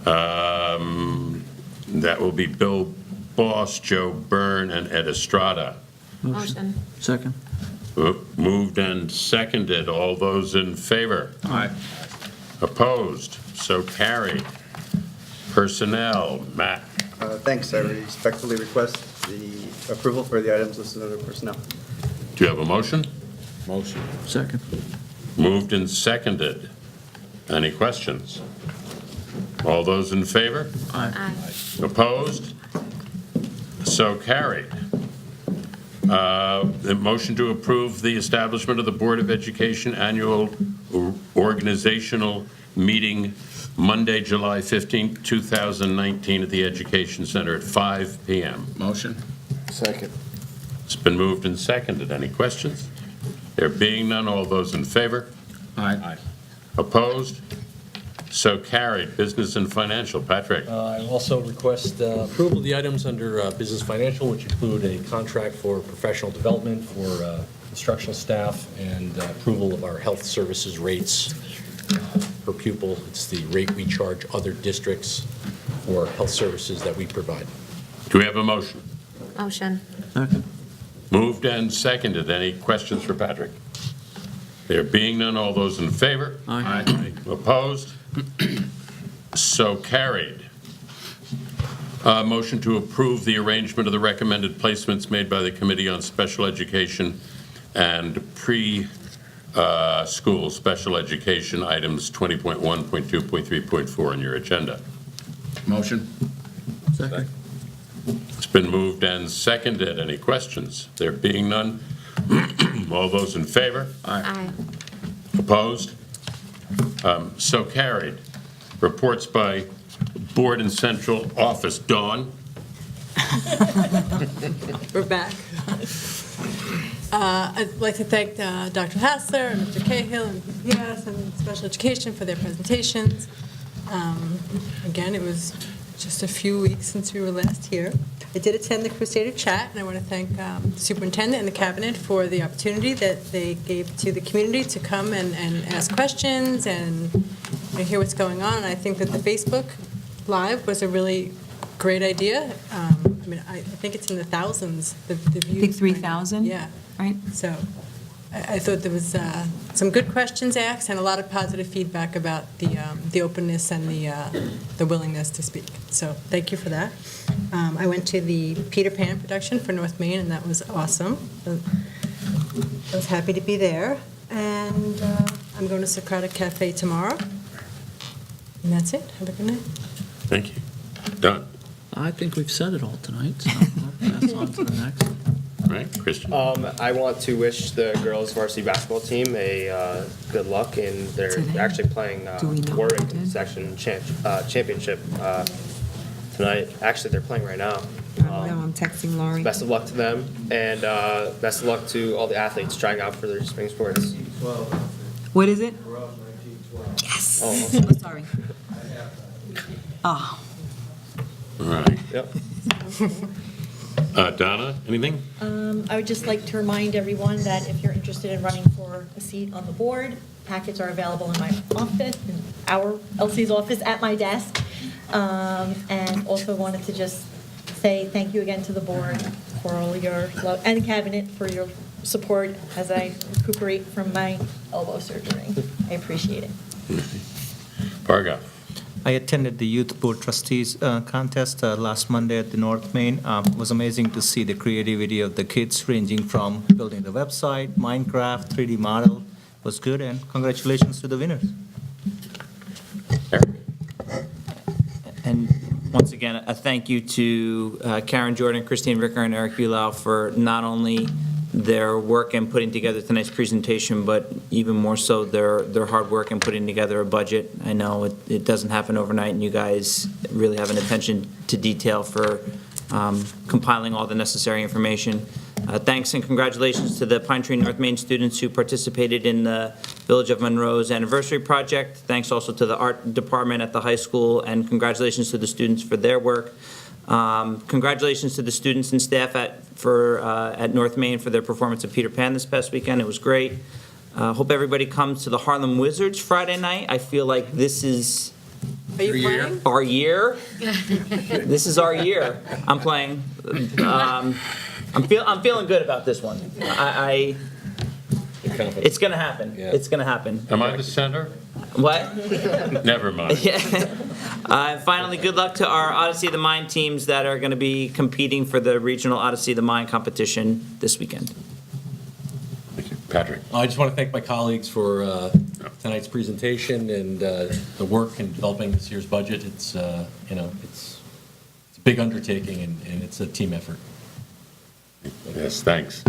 That will be Bill Boss, Joe Byrne, and Ed Estrada. Motion. Second. Moved and seconded. All those in favor? Aye. Opposed? So carried. Personnel, Matt. Thanks. I respectfully request the approval for the items listed under personnel. Do you have a motion? Motion. Second. Moved and seconded. Any questions? All those in favor? Aye. Opposed? So carried. The motion to approve the establishment of the Board of Education annual organizational meeting Monday, July 15, 2019 at the Education Center at 5 p.m. Motion. Second. It's been moved and seconded. Any questions? There being none, all those in favor? Aye. Opposed? So carried. Business and financial. Patrick. I also request approval of the items under business financial, which include a contract for professional development for instructional staff and approval of our health services rates per pupil. It's the rate we charge other districts for health services that we provide. Do we have a motion? Motion. Second. Moved and seconded. Any questions for Patrick? There being none, all those in favor? Aye. Opposed? So carried. Motion to approve the arrangement of the recommended placements made by the Committee on Special Education and Pre-School Special Education, items 20.1, .2, .3, .4 on your agenda. Motion. Second. It's been moved and seconded. Any questions? There being none, all those in favor? Aye. Opposed? So carried. Reports by Board and Central Office. Dawn? We're back. I'd like to thank Dr. Hassler and Mr. Cahill and PPS and Special Education for their presentations. Again, it was just a few weeks since we were last here. I did attend the Crusader Chat, and I want to thank the superintendent and the cabinet for the opportunity that they gave to the community to come and ask questions and hear what's going on. And I think that the Facebook Live was a really great idea. I mean, I think it's in the thousands, the views. I think 3,000. Yeah. Right? So I thought there was some good questions asked and a lot of positive feedback about the openness and the willingness to speak. So thank you for that. I went to the Peter Pan production for North Main, and that was awesome. I was happy to be there. And I'm going to Socratic Cafe tomorrow. And that's it. Have a good night. Thank you. Done. I think we've said it all tonight, so I'll pass on to the next. All right, Christian. I want to wish the girls varsity basketball team a good luck, and they're Today? actually playing Do we know Warwick who did? section championship tonight. Actually, they're playing right now. I'm texting Laurie. Best of luck to them, and best of luck to all the athletes trying out for their spring sports. What is it? Yes. Oh. Oh, sorry. Oh. All right. Yep. Donna, anything? I would just like to remind everyone that if you're interested in running for a seat on the board, packets are available in my office, in our Elsie's office at my desk. And also wanted to just say thank you again to the board for all your, and the cabinet for your support as I recuperate from my elbow surgery. I appreciate it. Bhargav. I attended the Youth Board Trustees contest last Monday at the North Main. It was amazing to see the creativity of the kids ranging from building the website, Minecraft, 3D model. It was good, and congratulations to the winners. And once again, a thank you to Karen Jordan, Christine Ricker, and Eric Bulau for not only their work in putting together tonight's presentation, but even more so their hard work in putting together a budget. I know it doesn't happen overnight, and you guys really have an attention to detail for compiling all the necessary information. Thanks and congratulations to the Pine Tree North Main students who participated in the Village of Monroe's anniversary project. Thanks also to the art department at the high school, and congratulations to the students for their work. Congratulations to the students and staff at North Main for their performance of Peter Pan this past weekend. It was great. Hope everybody comes to the Harlem Wizards Friday night. I feel like this is Are you playing? our year. This is our year. I'm playing. I'm feeling good about this one. It's gonna happen. Yeah. It's gonna happen. Am I the center? What? Never mind. Yeah. Finally, good luck to our Odyssey of the Mind teams that are going to be competing for the regional Odyssey of the Mind competition this weekend. Thank you. Patrick. I just want to thank my colleagues for tonight's presentation and the work in developing this year's budget. It's, it's a big undertaking, and it's a team effort. Yes, thanks.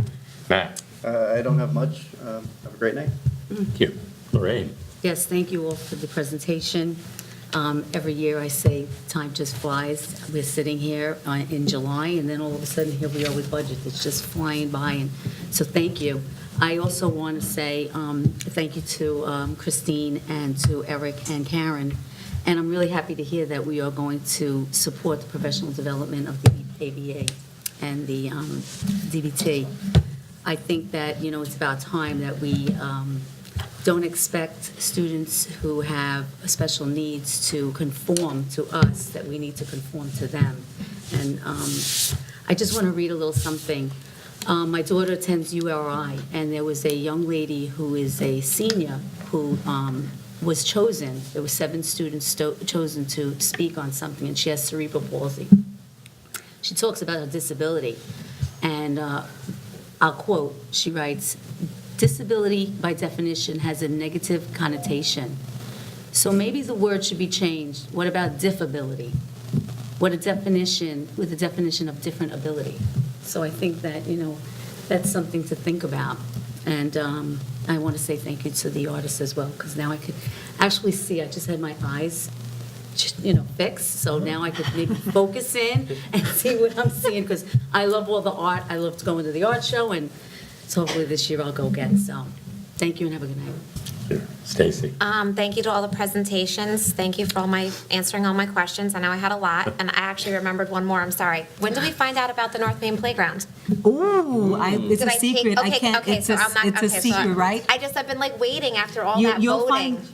Matt. I don't have much. Have a great night. Thank you. Lorraine. Yes, thank you all for the presentation. Every year I say time just flies. We're sitting here in July, and then all of a sudden, here we are with budget. It's just flying by, and so thank you. I also want to say thank you to Christine and to Eric and Karen, and I'm really happy to hear that we are going to support the professional development of the ABA and the DBT. I think that, it's about time that we don't expect students who have special needs to conform to us, that we need to conform to them. And I just want to read a little something. My daughter attends URI, and there was a young lady who is a senior who was chosen. There were 7 students chosen to speak on something, and she has cerebral palsy. She talks about her disability, and I'll quote, she writes, "Disability, by definition, has a negative connotation. So maybe the word should be changed. What about diffability? With a definition of different ability." So I think that, that's something to think about. And I want to say thank you to the artists as well, because now I could actually see. I just had my eyes, fixed, so now I could maybe focus in and see what I'm seeing, because I love all the art. I love going to the art show, and so hopefully this year I'll go again. So thank you and have a good night. Stacy. Thank you to all the presentations. Thank you for answering all my questions. I know I had a lot, and I actually remembered one more. I'm sorry. When did we find out about the North Main Playground? Ooh, it's Did a I take- secret. I okay, can't, okay, it's so a I'm not- okay, so secret, right? I just have been waiting after all that You'll voting. find,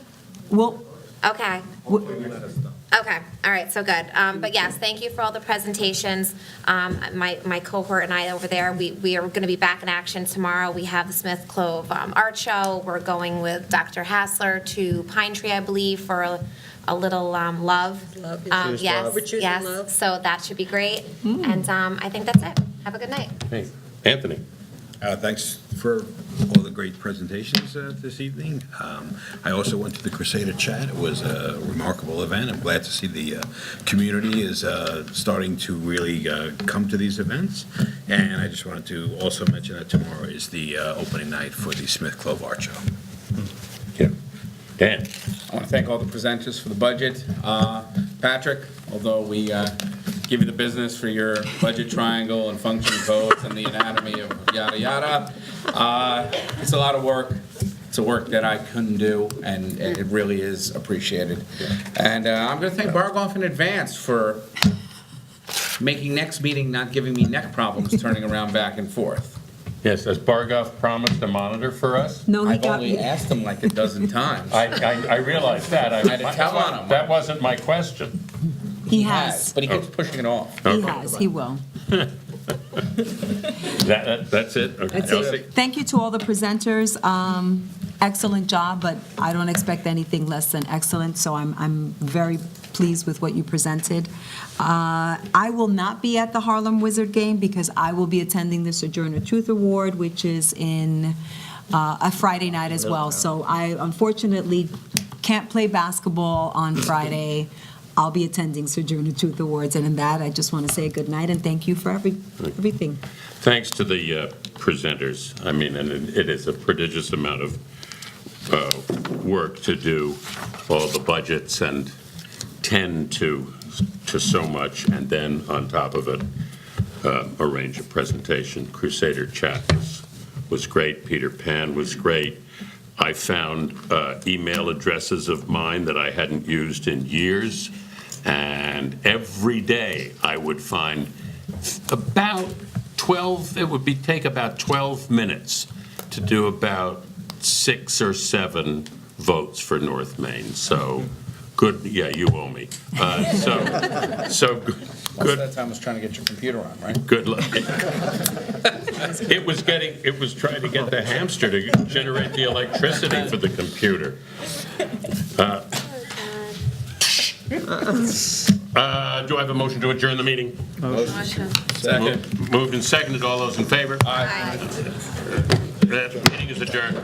well, Okay. Hopefully we let us know. Okay, all right, so good. But yes, thank you for all the presentations. My cohort and I over there, we are going to be back in action tomorrow. We have the Smith Clove Art Show. We're going with Dr. Hassler to Pine Tree, I believe, for a little love. Love, Yes, We're choosing yes, love. so that should be great. And I think that's it. Have a good night. Hey, Anthony? Thanks for all the great presentations this evening. I also went to the Crusader Chat. It was a remarkable event. I'm glad to see the community is starting to really come to these events. And I just wanted to also mention that tomorrow is the opening night for the Smith Clove Art Show. Yeah. Dan? I want to thank all the presenters for the budget. Patrick, although we give you the business for your budget triangle and function codes and the anatomy of yada yada, it's a lot of work. It's a work that I couldn't do, and it really is appreciated. And I'm going to thank Bargoff in advance for making next meeting not giving me neck problems turning around back and forth. Yes, has Bargoff promised a monitor for us? No, he I've got only me. asked him like a dozen times. I realize that. I had to tell on him. That wasn't my question. He has. But he keeps pushing it off. He Okay. has, he will. That's it? Okay. That's Elsie? it. Thank you to all the presenters. Excellent job, but I don't expect anything less than excellent, so I'm very pleased with what you presented. I will not be at the Harlem Wizard game because I will be attending the Sojourner Truth Award, which is in a Friday night as well. So I unfortunately can't play basketball on Friday. I'll be attending Sojourner Truth Awards, and in that, I just want to say good night and thank you for everything. Thanks to the presenters. I mean, and it is a prodigious amount of work to do all the budgets and tend to so much, and then on top of it, arrange a presentation. Crusader Chat was great. Peter Pan was great. I found email addresses of mine that I hadn't used in years, and every day I would find about 12, it would take about 12 minutes to do about 6 or 7 votes for North Main. So good, yeah, you owe me. So Most of good. that time I was trying to get your computer on, right? Good luck. It was trying to get the hamster to generate the electricity for the computer. Do I have a motion to adjourn the meeting? Motion. Moved and seconded. All those in favor? Aye. The meeting is adjourned.